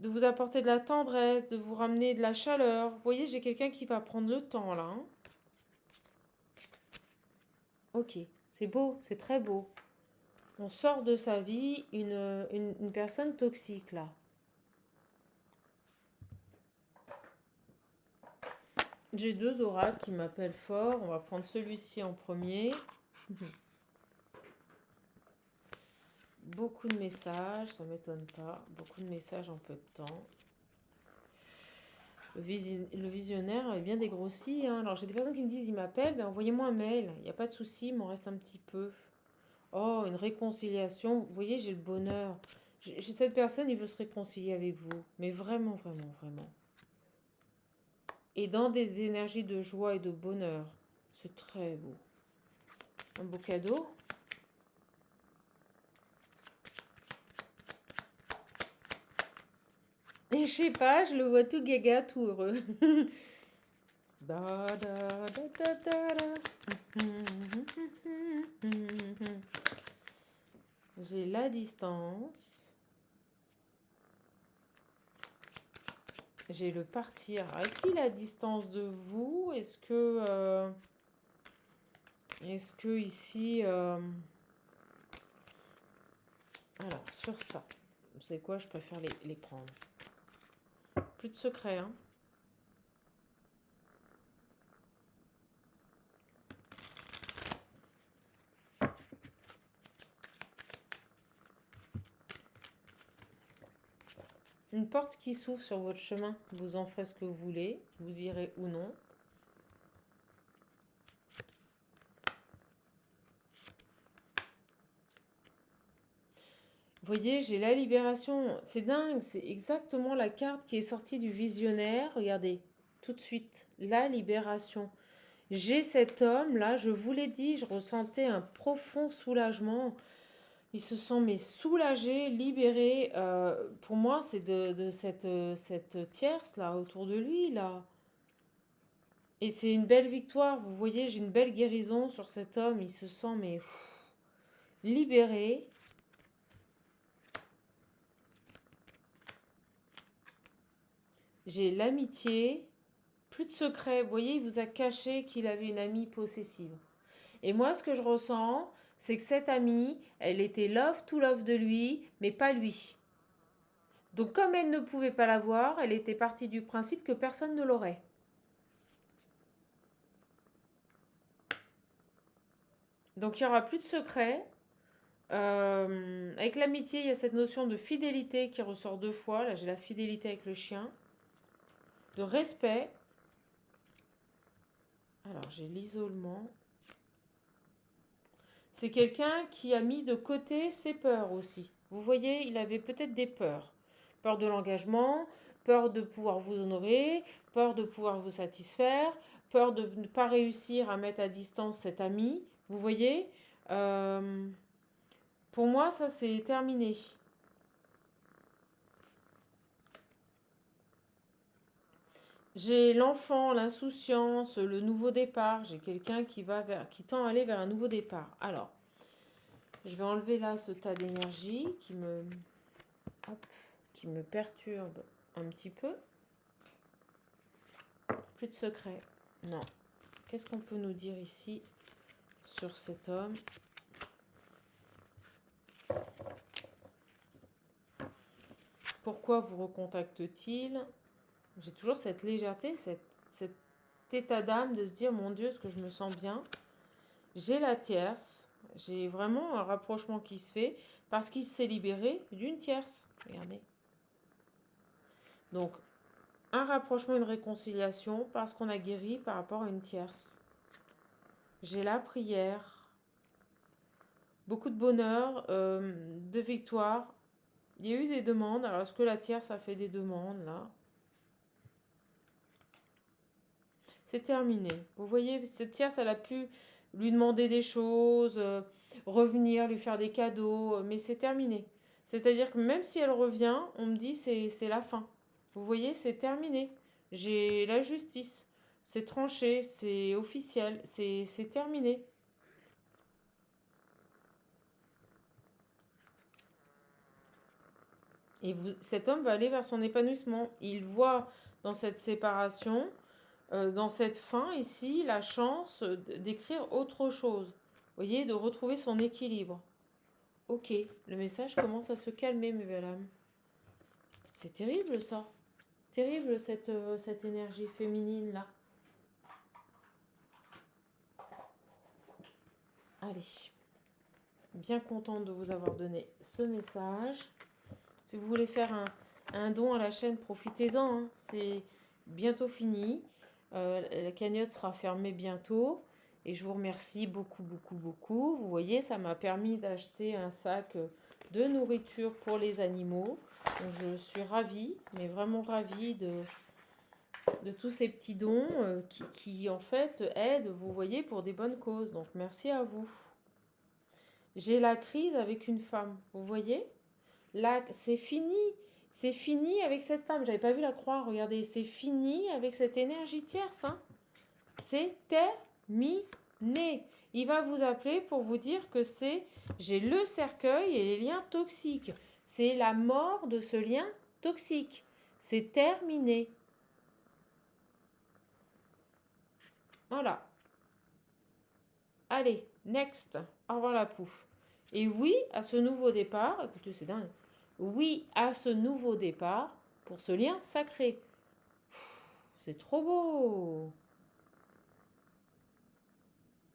A: vous apporter de la tendresse, de vous ramener de la chaleur. Vous voyez, j'ai quelqu'un qui va prendre le temps là, hein. Ok, c'est beau, c'est très beau. On sort de sa vie une personne toxique là. J'ai deux oracles qui m'appellent fort. On va prendre celui-ci en premier. Beaucoup de messages, ça m'étonne pas. Beaucoup de messages en peu de temps. Le visionnaire est bien dégrossi, hein. Alors j'ai des personnes qui me disent, ils m'appellent, ben envoyez-moi un mail. Il n'y a pas de souci, il m'en reste un petit peu. Oh, une réconciliation. Vous voyez, j'ai le bonheur. J'ai cette personne, il veut se réconcilier avec vous. Mais vraiment, vraiment, vraiment. Et dans des énergies de joie et de bonheur. C'est très beau. Un beau cadeau. Et je sais pas, je le vois tout gaga, tout heureux. Da, da, da, da, da, da. J'ai la distance. J'ai le partir. Est-ce qu'il est à distance de vous? Est-ce que ici... Alors, sur ça. Vous savez quoi? Je préfère les prendre. Plus de secret, hein. Une porte qui s'ouvre sur votre chemin. Vous en ferez ce que vous voulez. Vous irez ou non. Vous voyez, j'ai la libération. C'est dingue, c'est exactement la carte qui est sortie du visionnaire. Regardez, tout de suite, la libération. J'ai cet homme, là, je vous l'ai dit, je ressentais un profond soulagement. Il se sent mais soulagé, libéré. Pour moi, c'est de cette tierce, là, autour de lui, là. Et c'est une belle victoire. Vous voyez, j'ai une belle guérison sur cet homme. Il se sent mais libéré. J'ai l'amitié, plus de secret. Vous voyez, il vous a caché qu'il avait une amie possessive. Et moi, ce que je ressens, c'est que cette amie, elle était love to love de lui, mais pas lui. Donc, comme elle ne pouvait pas l'avoir, elle était partie du principe que personne ne l'aurait. Donc, il n'y aura plus de secret. Avec l'amitié, il y a cette notion de fidélité qui ressort deux fois. Là, j'ai la fidélité avec le chien. De respect. Alors, j'ai l'isolement. C'est quelqu'un qui a mis de côté ses peurs aussi. Vous voyez, il avait peut-être des peurs. Peur de l'engagement, peur de pouvoir vous honorer, peur de pouvoir vous satisfaire, peur de ne pas réussir à mettre à distance cet ami. Vous voyez, pour moi, ça c'est terminé. J'ai l'enfant, l'insouciance, le nouveau départ. J'ai quelqu'un qui tend à aller vers un nouveau départ. Alors, je vais enlever là ce tas d'énergie qui me perturbe un petit peu. Plus de secret. Non, qu'est-ce qu'on peut nous dire ici sur cet homme? Pourquoi vous recontacte-t-il? J'ai toujours cette légèreté, cet état d'âme de se dire, mon Dieu, est-ce que je me sens bien? J'ai la tierce, j'ai vraiment un rapprochement qui se fait parce qu'il s'est libéré d'une tierce. Regardez. Donc, un rapprochement, une réconciliation parce qu'on a guéri par rapport à une tierce. J'ai la prière, beaucoup de bonheur, de victoire. Il y a eu des demandes. Alors, est-ce que la tierce a fait des demandes là? C'est terminé. Vous voyez, cette tierce, elle a pu lui demander des choses, revenir, lui faire des cadeaux, mais c'est terminé. C'est-à-dire que même si elle revient, on me dit c'est la fin. Vous voyez, c'est terminé. J'ai la justice. C'est tranché, c'est officiel, c'est terminé. Et cet homme va aller vers son épanouissement. Il voit dans cette séparation, dans cette fin ici, la chance d'écrire autre chose. Vous voyez, de retrouver son équilibre. Ok, le message commence à se calmer, mes belles âmes. C'est terrible ça. Terrible cette énergie féminine là. Allez, bien contente de vous avoir donné ce message. Si vous voulez faire un don à la chaîne, profitez-en. Hein. C'est bientôt fini. La cagnotte sera fermée bientôt. Et je vous remercie beaucoup, beaucoup, beaucoup. Vous voyez, ça m'a permis d'acheter un sac de nourriture pour les animaux. Donc je suis ravie, mais vraiment ravie de tous ces petits dons qui en fait aident, vous voyez, pour des bonnes causes. Donc merci à vous. J'ai la crise avec une femme, vous voyez? Là, c'est fini. C'est fini avec cette femme. J'avais pas vu la croix, regardez. C'est fini avec cette énergie tierce. Hein. C'est terminé. Il va vous appeler pour vous dire que j'ai le cercueil et les liens toxiques. C'est la mort de ce lien toxique. C'est terminé. Voilà. Allez, next. Au revoir la pouffe. Et oui à ce nouveau départ. Écoutez, c'est dingue. Oui à ce nouveau départ pour ce lien sacré. C'est trop beau.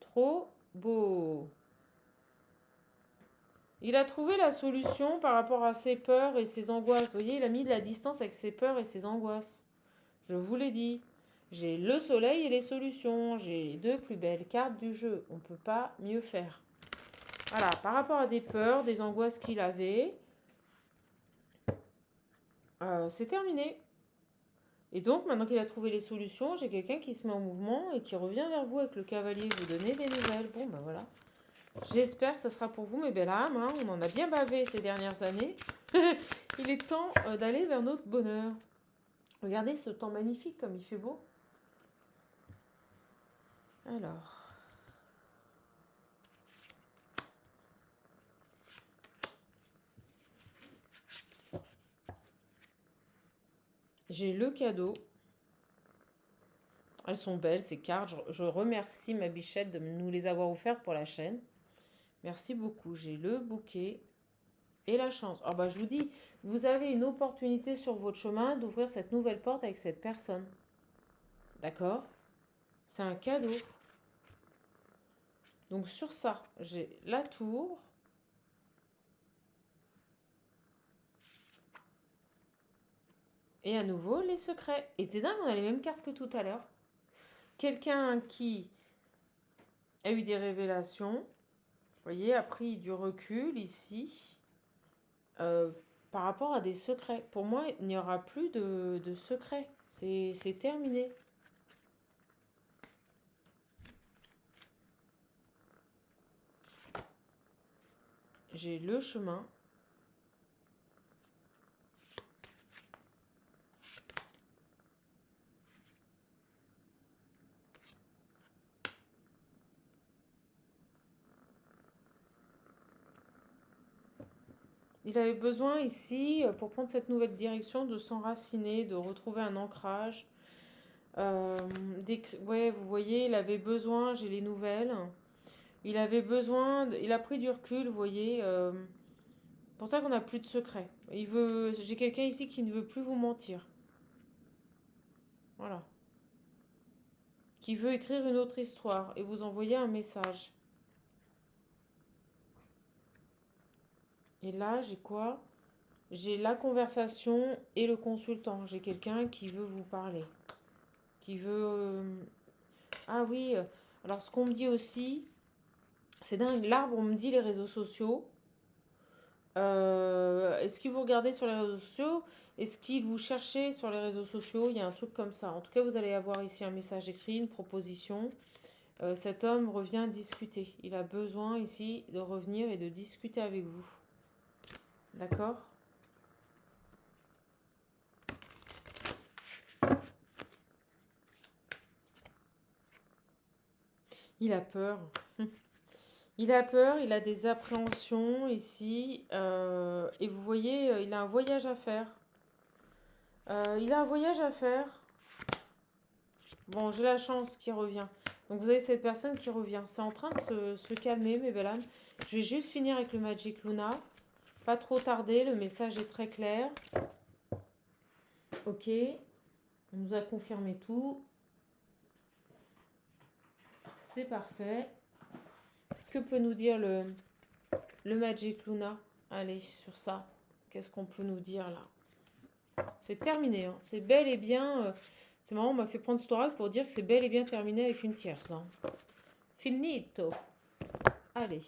A: Trop beau. Il a trouvé la solution par rapport à ses peurs et ses angoisses. Vous voyez, il a mis de la distance avec ses peurs et ses angoisses. Je vous l'ai dit. J'ai le soleil et les solutions. J'ai les deux plus belles cartes du jeu. On ne peut pas mieux faire. Voilà, par rapport à des peurs, des angoisses qu'il avait, c'est terminé. Et donc, maintenant qu'il a trouvé les solutions, j'ai quelqu'un qui se met en mouvement et qui revient vers vous avec le cavalier, vous donner des nouvelles. Bon, ben voilà. J'espère que ça sera pour vous, mes belles âmes. Hein. On en a bien bavé ces dernières années. Il est temps d'aller vers notre bonheur. Regardez ce temps magnifique comme il fait beau. Alors. J'ai le cadeau. Elles sont belles, ces cartes. Je remercie ma bichette de nous les avoir offertes pour la chaîne. Merci beaucoup. J'ai le bouquet et la chance. Alors bah, je vous dis, vous avez une opportunité sur votre chemin d'ouvrir cette nouvelle porte avec cette personne. D'accord? C'est un cadeau. Donc sur ça, j'ai la tour. Et à nouveau, les secrets. Et c'est dingue, on a les mêmes cartes que tout à l'heure. Quelqu'un qui a eu des révélations, vous voyez, a pris du recul ici, par rapport à des secrets. Pour moi, il n'y aura plus de secrets. C'est terminé. J'ai le chemin. Il avait besoin ici, pour prendre cette nouvelle direction, de s'enraciner, de retrouver un ancrage, Ouais, vous voyez, il avait besoin, j'ai les nouvelles. Il avait besoin, il a pris du recul, vous voyez. C'est pour ça qu'on n'a plus de secret. J'ai quelqu'un ici qui ne veut plus vous mentir. Voilà. Qui veut écrire une autre histoire et vous envoyer un message. Et là, j'ai quoi? J'ai la conversation et le consultant. J'ai quelqu'un qui veut vous parler. Qui veut... Ah oui, alors ce qu'on me dit aussi, c'est dingue. L'arbre, on me dit les réseaux sociaux. Est-ce que vous regardez sur les réseaux sociaux? Est-ce qu'il vous cherchez sur les réseaux sociaux? Il y a un truc comme ça. En tout cas, vous allez avoir ici un message écrit, une proposition. Cet homme revient discuter. Il a besoin ici de revenir et de discuter avec vous. D'accord? Il a peur. Il a peur, il a des appréhensions ici. Et vous voyez, il a un voyage à faire. Il a un voyage à faire. Bon, j'ai la chance qu'il revient. Donc vous avez cette personne qui revient. C'est en train de se calmer, mes belles âmes. Je vais juste finir avec le Magic Luna. Pas trop tarder, le message est très clair. Ok, on nous a confirmé tout. C'est parfait. Que peut nous dire le Magic Luna? Allez, sur ça. Qu'est-ce qu'on peut nous dire là? C'est terminé. Hein. C'est bel et bien... c'est marrant, on m'a fait prendre ce oracle pour dire que c'est bel et bien terminé avec une tierce. Là. Finito. Allez.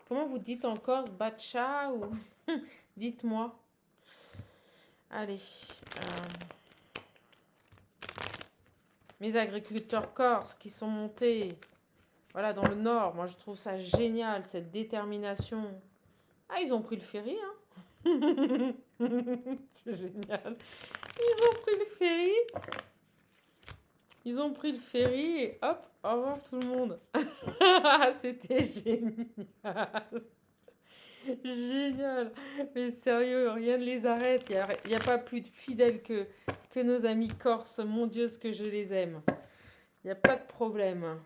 A: Comment vous dites encore Bacha ou... Dites-moi. Allez. Mes agriculteurs corses qui sont montés voilà, dans le nord. Moi, je trouve ça génial, cette détermination. Ah, ils ont pris le ferry, hein. C'est génial. Ils ont pris le ferry. Ils ont pris le ferry et hop, au revoir tout le monde. C'était génial. Génial. Mais sérieux, rien ne les arrête. Il n'y a pas plus de fidèles que nos amis corses. Mon Dieu, ce que je les aime. Il n'y a pas de problème.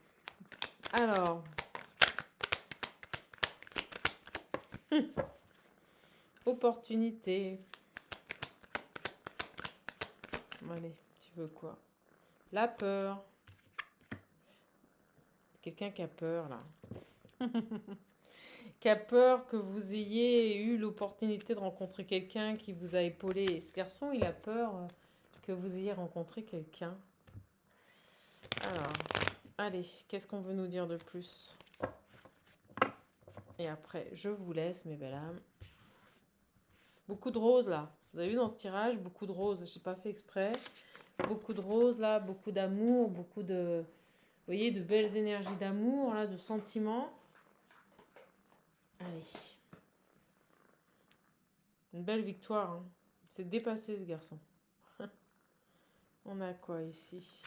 A: Alors. Opportunité. Allez, tu veux quoi? La peur. Quelqu'un qui a peur, là. Qui a peur que vous ayez eu l'opportunité de rencontrer quelqu'un qui vous a épaulé. Ce garçon, il a peur que vous ayez rencontré quelqu'un. Alors, allez, qu'est-ce qu'on veut nous dire de plus? Et après, je vous laisse, mes belles âmes. Beaucoup de roses, là. Vous avez vu dans ce tirage, beaucoup de roses. Je n'ai pas fait exprès. Beaucoup de roses, là. Beaucoup d'amour, beaucoup de... Vous voyez, de belles énergies d'amour, là, de sentiments. Allez. Une belle victoire. Hein. C'est dépassé, ce garçon. On a quoi ici?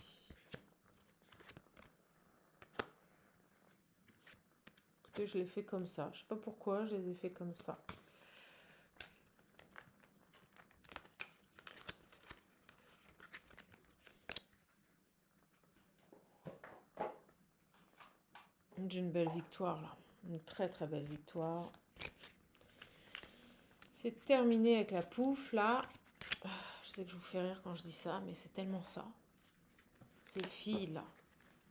A: Écoutez, je l'ai fait comme ça. Je sais pas pourquoi, je les ai fait comme ça. J'ai une belle victoire, là. Une très, très belle victoire. C'est terminé avec la pouffe, là. Je sais que je vous fais rire quand je dis ça, mais c'est tellement ça. Ces filles-là.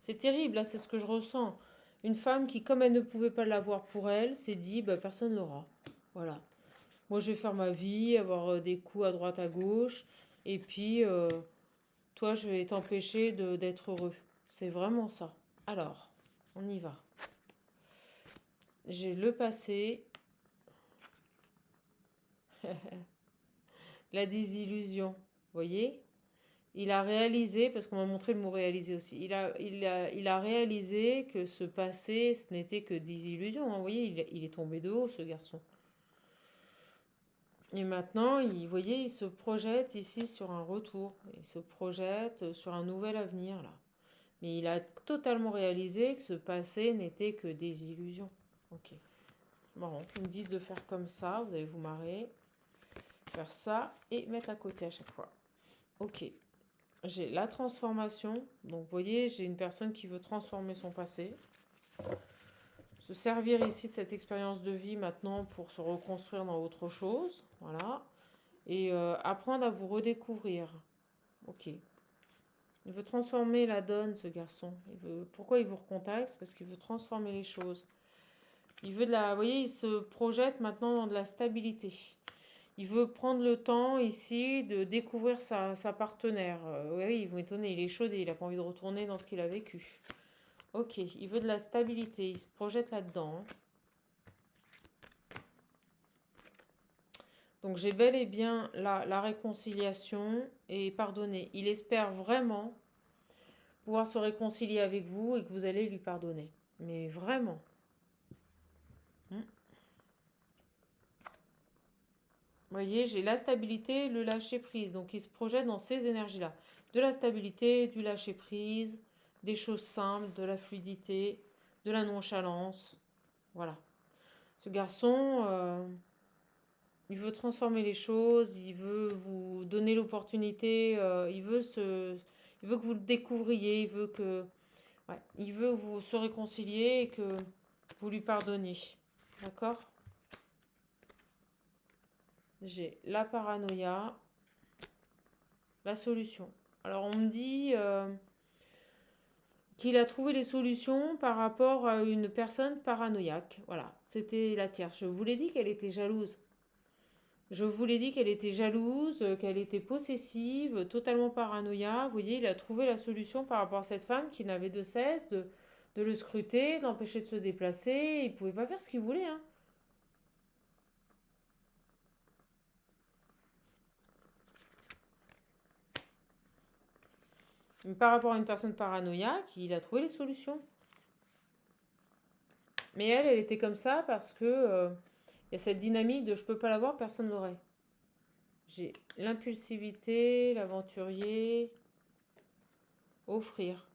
A: C'est terrible, là, c'est ce que je ressens. Une femme qui, comme elle ne pouvait pas l'avoir pour elle, s'est dit, bah, personne ne l'aura. Voilà. Moi, je vais faire ma vie, avoir des coups à droite, à gauche. Et puis, toi, je vais t'empêcher d'être heureux. C'est vraiment ça. Alors, on y va. J'ai le passé. La désillusion. Vous voyez? Il a réalisé, parce qu'on m'a montré le mot réaliser aussi, il a réalisé que ce passé, ce n'était que des illusions. Hein. Vous voyez, il est tombé de haut, ce garçon. Et maintenant, vous voyez, il se projette ici sur un retour. Il se projette sur un nouvel avenir, là. Mais il a totalement réalisé que ce passé n'était que des illusions. Ok. Marrant. Ils me disent de faire comme ça, vous allez vous marrer. Faire ça et mettre à côté à chaque fois. Ok. J'ai la transformation. Donc, vous voyez, j'ai une personne qui veut transformer son passé. Se servir ici de cette expérience de vie maintenant pour se reconstruire dans autre chose. Voilà. Et apprendre à vous redécouvrir. Ok. Il veut transformer la donne, ce garçon. Pourquoi il vous recontacte? Parce qu'il veut transformer les choses. Il veut de la... Vous voyez, il se projette maintenant dans de la stabilité. Il veut prendre le temps ici de découvrir sa partenaire. Oui, ils vont étonner, il est chaudé, il n'a pas envie de retourner dans ce qu'il a vécu. Ok, il veut de la stabilité, il se projette là-dedans. Donc j'ai bel et bien la réconciliation et pardonner. Il espère vraiment pouvoir se réconcilier avec vous et que vous allez lui pardonner. Mais vraiment. Vous voyez, j'ai la stabilité, le lâcher prise. Donc il se projette dans ces énergies-là. De la stabilité, du lâcher prise, des choses simples, de la fluidité, de la nonchalance. Voilà. Ce garçon, il veut transformer les choses, il veut vous donner l'opportunité, il veut que vous le découvriez, il veut que vous se réconcilier et que vous lui pardonniez. D'accord? J'ai la paranoïa, la solution. Alors on me dit qu'il a trouvé les solutions par rapport à une personne paranoïaque. Voilà, c'était la tierce. Je vous l'ai dit qu'elle était jalouse. Je vous l'ai dit qu'elle était jalouse, qu'elle était possessive, totalement paranoïa. Vous voyez, il a trouvé la solution par rapport à cette femme qui n'avait de cesse de le scruter, de l'empêcher de se déplacer. Il ne pouvait pas faire ce qu'il voulait. Hein. Mais par rapport à une personne paranoïaque, il a trouvé les solutions. Mais elle était comme ça parce que il y a cette dynamique de je peux pas l'avoir, personne l'aurait. J'ai l'impulsivité, l'aventurier, offrir.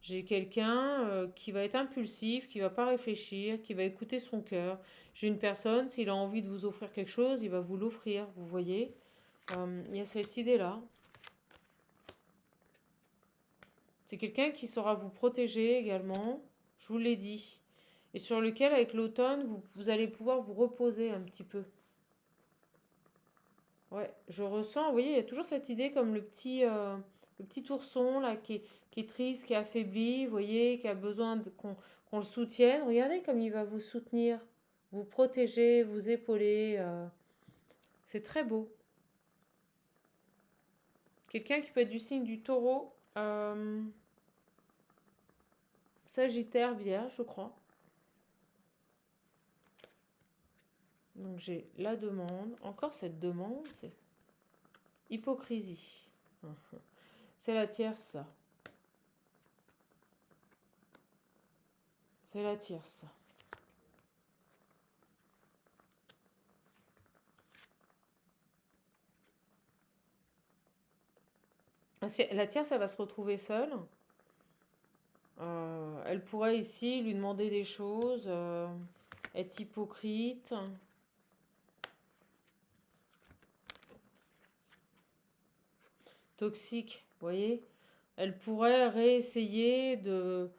A: J'ai quelqu'un qui va être impulsif, qui va pas réfléchir, qui va écouter son cœur. J'ai une personne, s'il a envie de vous offrir quelque chose, il va vous l'offrir, vous voyez. Il y a cette idée-là. C'est quelqu'un qui saura vous protéger également, je vous l'ai dit. Et sur lequel, avec l'automne, vous allez pouvoir vous reposer un petit peu. Ouais, je ressens, vous voyez, il y a toujours cette idée comme le petit ourson là qui est triste, qui est affaibli, vous voyez, qui a besoin qu'on le soutienne. Regardez comme il va vous soutenir, vous protéger, vous épauler. C'est très beau. Quelqu'un qui peut être du signe du taureau, Sagittaire, Vierge, je crois. Donc j'ai la demande. Encore cette demande, c'est hypocrisie. C'est la tierce. C'est la tierce. La tierce, elle va se retrouver seule. Elle pourrait ici lui demander des choses, être hypocrite. Toxique, vous voyez. Elle pourrait réessayer de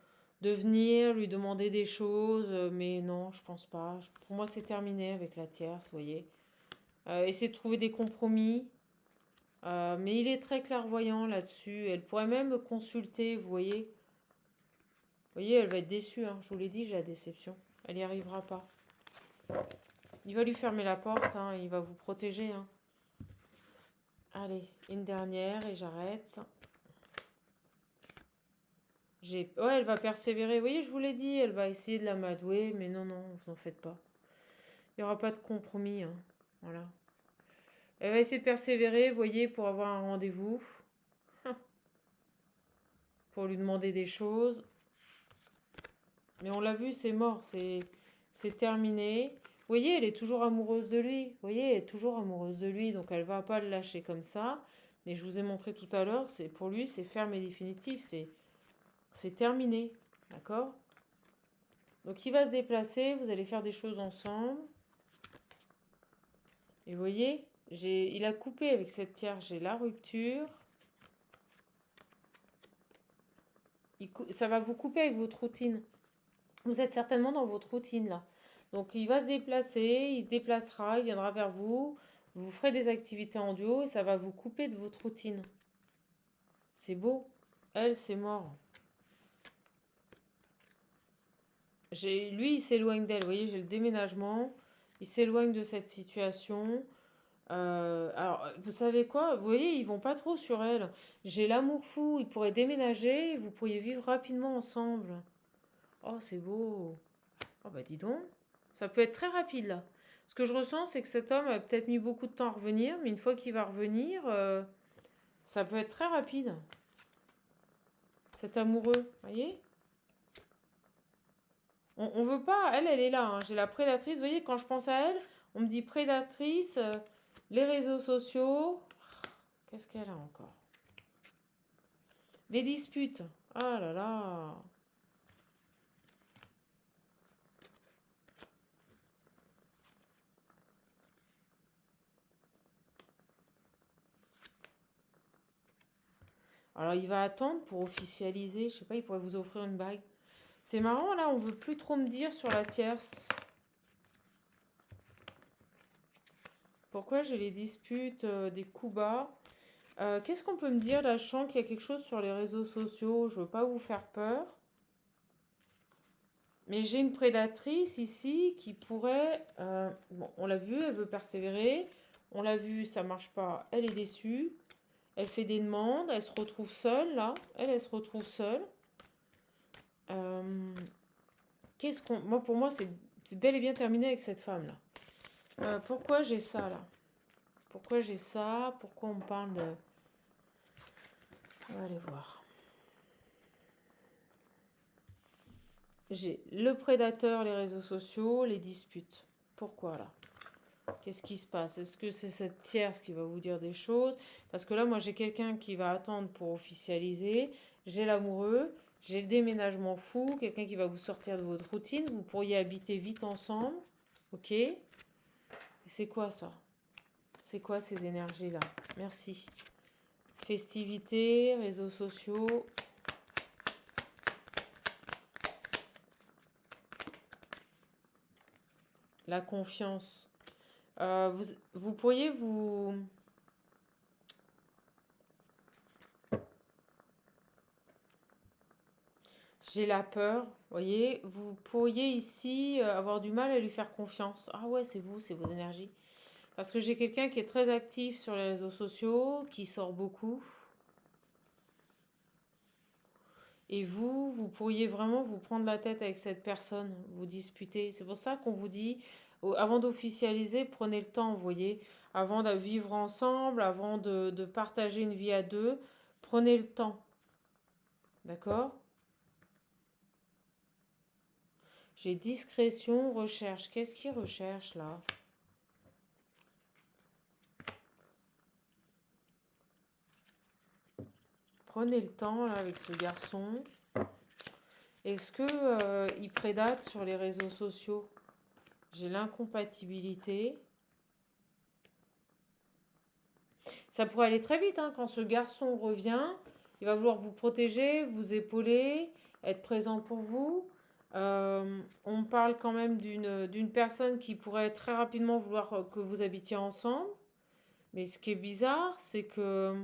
A: venir lui demander des choses, mais non, je pense pas. Pour moi, c'est terminé avec la tierce, vous voyez. Essayer de trouver des compromis, mais il est très clairvoyant là-dessus. Elle pourrait même consulter, vous voyez. Vous voyez, elle va être déçue, hein. Je vous l'ai dit, j'ai la déception. Elle n'y arrivera pas. Il va lui fermer la porte, hein. Il va vous protéger, hein. Allez, une dernière et j'arrête. Ouais, elle va persévérer. Vous voyez, je vous l'ai dit, elle va essayer de l'amadouer, mais non, non, vous en faites pas. Il n'y aura pas de compromis, hein. Voilà. Elle va essayer de persévérer, vous voyez, pour avoir un rendez-vous. Pour lui demander des choses. Mais on l'a vu, c'est mort, c'est terminé. Vous voyez, elle est toujours amoureuse de lui. Vous voyez, elle est toujours amoureuse de lui, donc elle va pas le lâcher comme ça. Mais je vous ai montré tout à l'heure, c'est pour lui, c'est ferme et définitif, c'est terminé, d'accord? Donc il va se déplacer, vous allez faire des choses ensemble. Et vous voyez, Il a coupé avec cette tierce. J'ai la rupture. Ça va vous couper avec votre routine. Vous êtes certainement dans votre routine là. Donc il va se déplacer, il se déplacera, il viendra vers vous. Vous ferez des activités en duo et ça va vous couper de votre routine. C'est beau. Elle, c'est mort. Lui, il s'éloigne d'elle. Vous voyez, j'ai le déménagement. Il s'éloigne de cette situation. Alors, vous savez quoi? Vous voyez, ils vont pas trop sur elle. J'ai l'amour fou. Il pourrait déménager et vous pourriez vivre rapidement ensemble. Oh, c'est beau. Oh, bah dis donc. Ça peut être très rapide là. Ce que je ressens, c'est que cet homme a peut-être mis beaucoup de temps à revenir, mais une fois qu'il va revenir, ça peut être très rapide. Cet amoureux, vous voyez? On veut pas, elle est là, hein. J'ai la prédatrice, vous voyez, quand je pense à elle, on me dit prédatrice, les réseaux sociaux. Qu'est-ce qu'elle a encore? Les disputes. Ah là là. Alors il va attendre pour officialiser, je sais pas, il pourrait vous offrir une bague. C'est marrant là, on veut plus trop me dire sur la tierce. Pourquoi j'ai les disputes, des coups bas? Qu'est-ce qu'on peut me dire là? Je sens qu'il y a quelque chose sur les réseaux sociaux. Je veux pas vous faire peur. Mais j'ai une prédatrice ici qui pourrait... bon, on l'a vu, elle veut persévérer. On l'a vu, ça marche pas. Elle est déçue. Elle fait des demandes. Elle se retrouve seule là. Elle se retrouve seule. Qu'est-ce qu'on... Moi, pour moi, c'est bel et bien terminé avec cette femme là. Pourquoi j'ai ça là? Pourquoi j'ai ça? Pourquoi on me parle de... On va aller voir. J'ai le prédateur, les réseaux sociaux, les disputes. Pourquoi là? Qu'est-ce qui se passe? Est-ce que c'est cette tierce qui va vous dire des choses? Parce que là, moi, j'ai quelqu'un qui va attendre pour officialiser. J'ai l'amoureux. J'ai le déménagement fou. Quelqu'un qui va vous sortir de votre routine. Vous pourriez habiter vite ensemble. Ok? Et c'est quoi ça? C'est quoi ces énergies-là? Merci. Festivités, réseaux sociaux. La confiance. Vous pourriez vous... J'ai la peur, voyez. Vous pourriez ici avoir du mal à lui faire confiance. Ah ouais, c'est vous, c'est vos énergies. Parce que j'ai quelqu'un qui est très actif sur les réseaux sociaux, qui sort beaucoup. Et vous pourriez vraiment vous prendre la tête avec cette personne, vous disputer. C'est pour ça qu'on vous dit, avant d'officialiser, prenez le temps, vous voyez. Avant de vivre ensemble, avant de partager une vie à deux, prenez le temps. D'accord? J'ai discrétion, recherche. Qu'est-ce qu'il recherche là? Prenez le temps là avec ce garçon. Est-ce que il prédate sur les réseaux sociaux? J'ai l'incompatibilité. Ça pourrait aller très vite hein, quand ce garçon revient. Il va vouloir vous protéger, vous épauler, être présent pour vous. On parle quand même d'une personne qui pourrait très rapidement vouloir que vous habitiez ensemble. Mais ce qui est bizarre, c'est que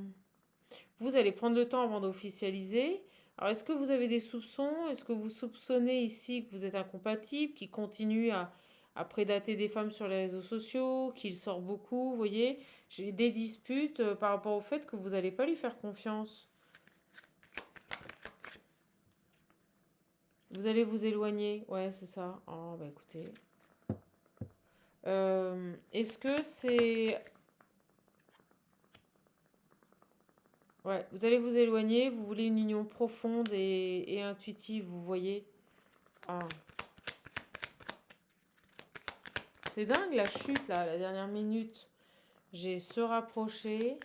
A: vous allez prendre le temps avant d'officialiser. Alors, est-ce que vous avez des soupçons? Est-ce que vous soupçonnez ici que vous êtes incompatible, qu'il continue à prédater des femmes sur les réseaux sociaux, qu'il sort beaucoup, vous voyez? J'ai des disputes par rapport au fait que vous n'allez pas lui faire confiance. Vous allez vous éloigner. Ouais, c'est ça. Oh, bah écoutez. Est-ce que c'est... Ouais, vous allez vous éloigner, vous voulez une union profonde et intuitive, vous voyez? Ah, c'est dingue la chute là, la dernière minute. J'ai se rapprocher.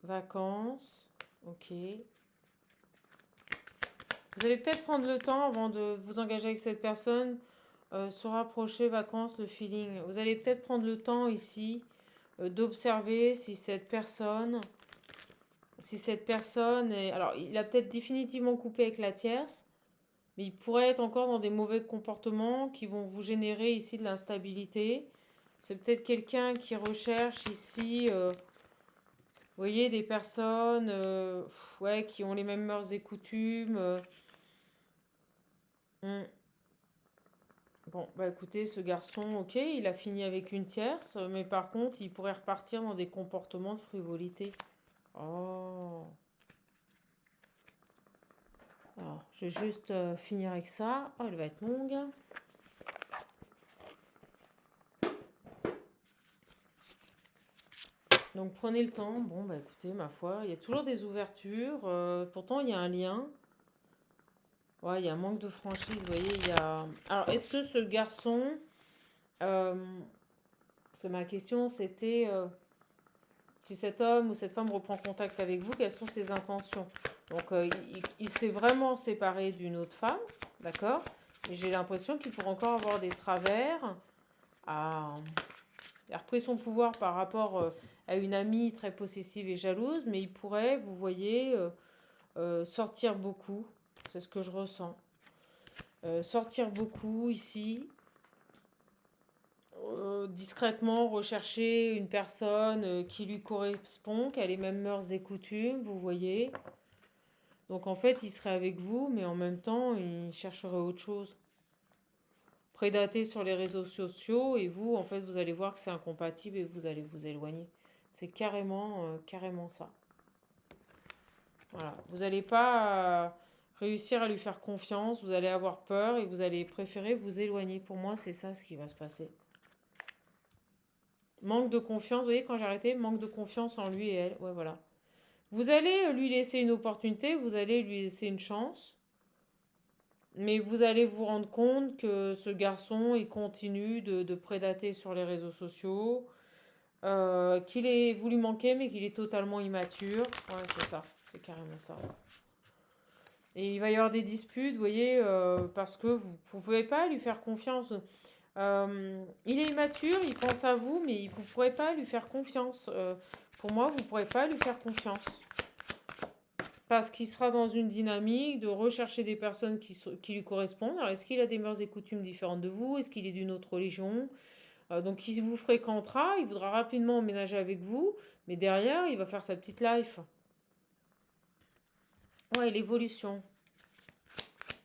A: Vacances. Ok. Vous allez peut-être prendre le temps avant de vous engager avec cette personne Se rapprocher, vacances, le feeling. Vous allez peut-être prendre le temps ici d'observer si cette personne est... Alors, il a peut-être définitivement coupé avec la tierce, mais il pourrait être encore dans des mauvais comportements qui vont vous générer ici de l'instabilité. C'est peut-être quelqu'un qui recherche ici, vous voyez, des personnes ouais, qui ont les mêmes mœurs et coutumes. Hmm. Bon, bah écoutez, ce garçon, ok, il a fini avec une tierce, mais par contre, il pourrait repartir dans des comportements de frivolité. Oh. Alors, je vais juste finir avec ça. Oh, elle va être longue. Donc, prenez le temps. Bon, bah écoutez, ma foi, il y a toujours des ouvertures. Pourtant, il y a un lien. Ouais, il y a un manque de franchise, vous voyez, il y a... Alors, est-ce que ce garçon... euh, c'est ma question, c'était... si cet homme ou cette femme reprend contact avec vous, quelles sont ses intentions? Donc, il s'est vraiment séparé d'une autre femme, d'accord? Mais j'ai l'impression qu'il pourrait encore avoir des travers. À... Il a repris son pouvoir par rapport à une amie très possessive et jalouse, mais il pourrait, vous voyez, sortir beaucoup. C'est ce que je ressens. Sortir beaucoup ici. Discrètement rechercher une personne qui lui correspond, qui a les mêmes mœurs et coutumes, vous voyez. Donc en fait, il serait avec vous, mais en même temps, il chercherait autre chose. Prédater sur les réseaux sociaux, et vous, en fait, vous allez voir que c'est incompatible et vous allez vous éloigner. C'est carrément ça. Voilà. Vous n'allez pas réussir à lui faire confiance, vous allez avoir peur et vous allez préférer vous éloigner. Pour moi, c'est ça ce qui va se passer. Manque de confiance, vous voyez, quand j'ai arrêté, manque de confiance en lui et elle. Ouais, voilà. Vous allez lui laisser une opportunité, vous allez lui laisser une chance, mais vous allez vous rendre compte que ce garçon, il continue de prédater sur les réseaux sociaux, vous lui manquez, mais qu'il est totalement immature. Ouais, c'est ça, c'est carrément ça. Et il va y avoir des disputes, vous voyez, parce que vous ne pouvez pas lui faire confiance. Il est immature, il pense à vous, mais vous ne pourrez pas lui faire confiance. Pour moi, vous ne pourrez pas lui faire confiance. Parce qu'il sera dans une dynamique de rechercher des personnes qui lui correspondent. Alors, est-ce qu'il a des mœurs et coutumes différentes de vous? Est-ce qu'il est d'une autre religion? Donc, il vous fréquentera, il voudra rapidement emménager avec vous, mais derrière, il va faire sa petite life. Ouais, l'évolution.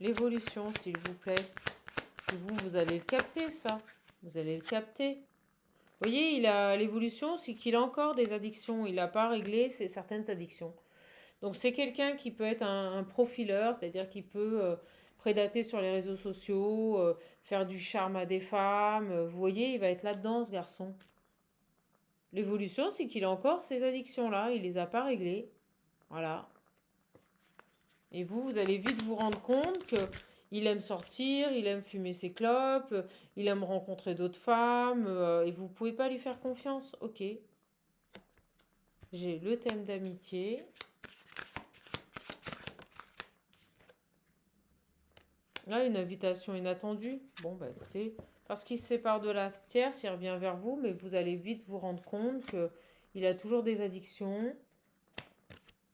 A: L'évolution, s'il vous plaît. Vous allez le capter, ça. Vous allez le capter. Vous voyez, l'évolution, c'est qu'il a encore des addictions. Il n'a pas réglé certaines addictions. Donc c'est quelqu'un qui peut être un profileur, c'est-à-dire qui peut prédater sur les réseaux sociaux, faire du charme à des femmes. Vous voyez, il va être là-dedans, ce garçon. L'évolution, c'est qu'il a encore ces addictions-là. Il les a pas réglées. Voilà. Et vous allez vite vous rendre compte que il aime sortir, il aime fumer ses clopes, il aime rencontrer d'autres femmes, et vous pouvez pas lui faire confiance. Ok. J'ai le thème d'amitié. Là, une invitation inattendue. Bon, bah écoutez, parce qu'il se sépare de la tierce, il revient vers vous, mais vous allez vite vous rendre compte qu'il a toujours des addictions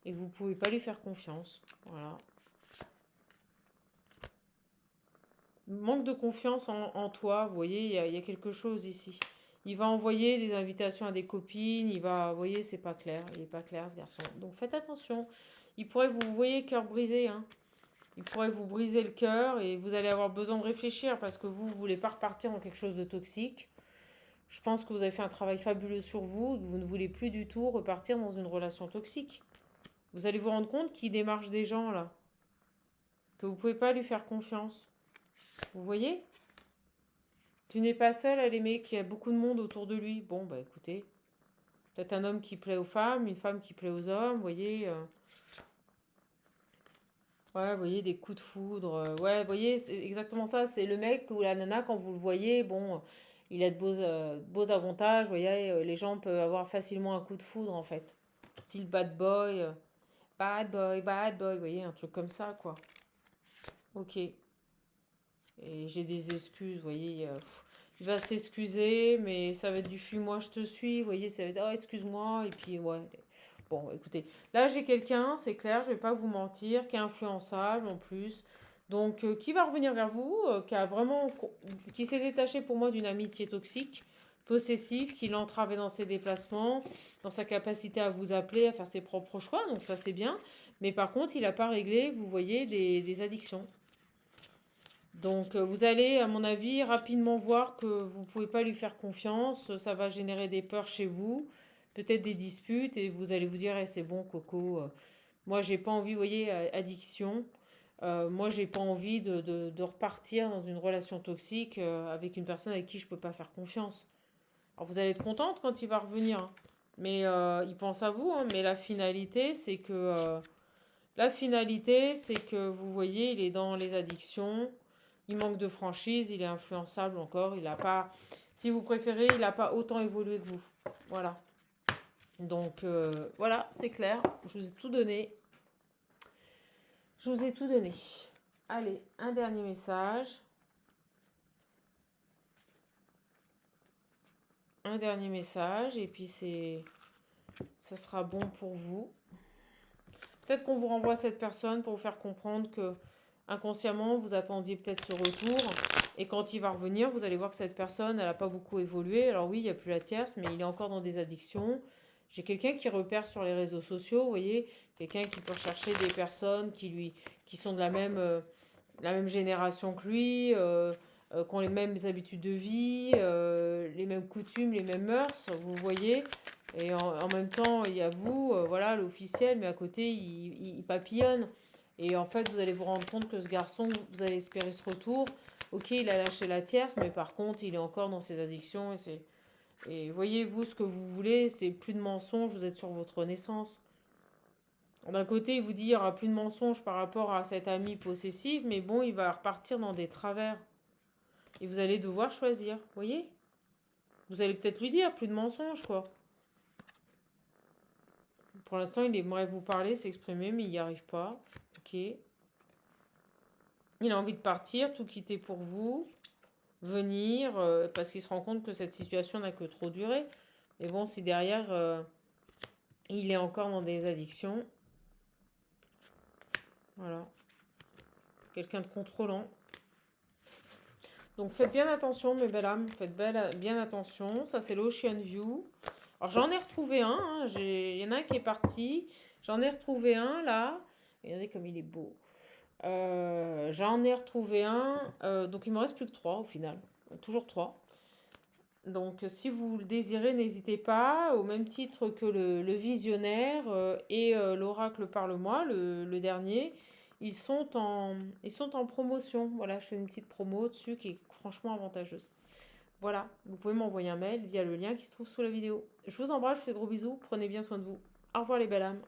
A: et que vous ne pouvez pas lui faire confiance. Voilà. Manque de confiance en toi, vous voyez, il y a quelque chose ici. Il va envoyer des invitations à des copines, vous voyez, c'est pas clair, il est pas clair ce garçon. Donc faites attention. Il pourrait vous voyez, cœur brisé, hein. Il pourrait vous briser le cœur et vous allez avoir besoin de réfléchir parce que vous ne voulez pas repartir dans quelque chose de toxique. Je pense que vous avez fait un travail fabuleux sur vous, que vous ne voulez plus du tout repartir dans une relation toxique. Vous allez vous rendre compte qu'il démarche des gens là, que vous ne pouvez pas lui faire confiance. Vous voyez? Tu n'es pas seul à l'aimer, qu'il y a beaucoup de monde autour de lui. Bon, bah écoutez, peut-être un homme qui plaît aux femmes, une femme qui plaît aux hommes, vous voyez. Ouais, vous voyez, des coups de foudre. Ouais, vous voyez, c'est exactement ça. C'est le mec ou la nana, quand vous le voyez, bon, il a de beaux avantages. Vous voyez, les gens peuvent avoir facilement un coup de foudre, en fait. Style bad boy, bad boy, bad boy. Vous voyez, un truc comme ça, quoi. Ok. Et j'ai des excuses, vous voyez. Il va s'excuser, mais ça va être du fuis-moi, je te suis. Vous voyez, ça va être, oh, excuse-moi. Et puis, ouais. Bon, écoutez, là, j'ai quelqu'un, c'est clair, je vais pas vous mentir, qui est influençable en plus. Donc, qui va revenir vers vous, qui s'est détaché pour moi d'une amitié toxique, possessive, qui l'entravait dans ses déplacements, dans sa capacité à vous appeler, à faire ses propres choix. Donc, ça, c'est bien. Mais par contre, il n'a pas réglé, vous voyez, des addictions. Donc, vous allez, à mon avis, rapidement voir que vous ne pouvez pas lui faire confiance. Ça va générer des peurs chez vous, peut-être des disputes, et vous allez vous dire, eh, c'est bon, Coco. Moi, j'ai pas envie, vous voyez, addiction. Moi, j'ai pas envie de repartir dans une relation toxique avec une personne avec qui je peux pas faire confiance. Alors, vous allez être contente quand il va revenir, hein. Mais il pense à vous, hein. Mais la finalité, c'est que vous voyez, il est dans les addictions. Il manque de franchise, il est influençable encore. Il n'a pas, si vous préférez, il n'a pas autant évolué que vous. Voilà. Donc, voilà, c'est clair. Je vous ai tout donné. Je vous ai tout donné. Allez, un dernier message. Un dernier message. Et puis, ça sera bon pour vous. Peut-être qu'on vous renvoie à cette personne pour vous faire comprendre que inconsciemment, vous attendiez peut-être ce retour. Et quand il va revenir, vous allez voir que cette personne, elle n'a pas beaucoup évolué. Alors oui, il n'y a plus la tierce, mais il est encore dans des addictions. J'ai quelqu'un qui repère sur les réseaux sociaux, vous voyez, quelqu'un qui peut rechercher des personnes qui sont de la même génération que lui, qui ont les mêmes habitudes de vie, les mêmes coutumes, les mêmes mœurs, vous voyez. Et en même temps, il y a vous, voilà, l'officiel, mais à côté, il papillonne. Et en fait, vous allez vous rendre compte que ce garçon, vous avez espéré ce retour. Ok, il a lâché la tierce, mais par contre, il est encore dans ses addictions. Et voyez, vous, ce que vous voulez, c'est plus de mensonges, vous êtes sur votre renaissance. D'un côté, il vous dit, il n'y aura plus de mensonges par rapport à cet ami possessif, mais bon, il va repartir dans des travers. Et vous allez devoir choisir, voyez. Vous allez peut-être lui dire, plus de mensonges, quoi. Pour l'instant, il aimerait vous parler, s'exprimer, mais il n'y arrive pas. Ok. Il a envie de partir, tout quitter pour vous, venir, parce qu'il se rend compte que cette situation n'a que trop duré. Mais bon, si derrière, il est encore dans des addictions. Voilà. Quelqu'un de contrôlant. Donc faites bien attention, mes belles âmes. Faites bien attention. Ça, c'est l'Ocean View. Alors j'en ai retrouvé un. Hein. Il y en a un qui est parti. J'en ai retrouvé un là. Regardez comme il est beau. J'en ai retrouvé un. Donc il me reste plus que 3 au final. Toujours 3. Donc si vous le désirez, n'hésitez pas. Au même titre que le visionnaire et l'oracle parle-moi, le dernier. Ils sont en promotion. Voilà, je fais une petite promo dessus qui est franchement avantageuse. Voilà, vous pouvez m'envoyer un mail via le lien qui se trouve sous la vidéo. Je vous embrasse, je vous fais de gros bisous. Prenez bien soin de vous. Au revoir les belles âmes.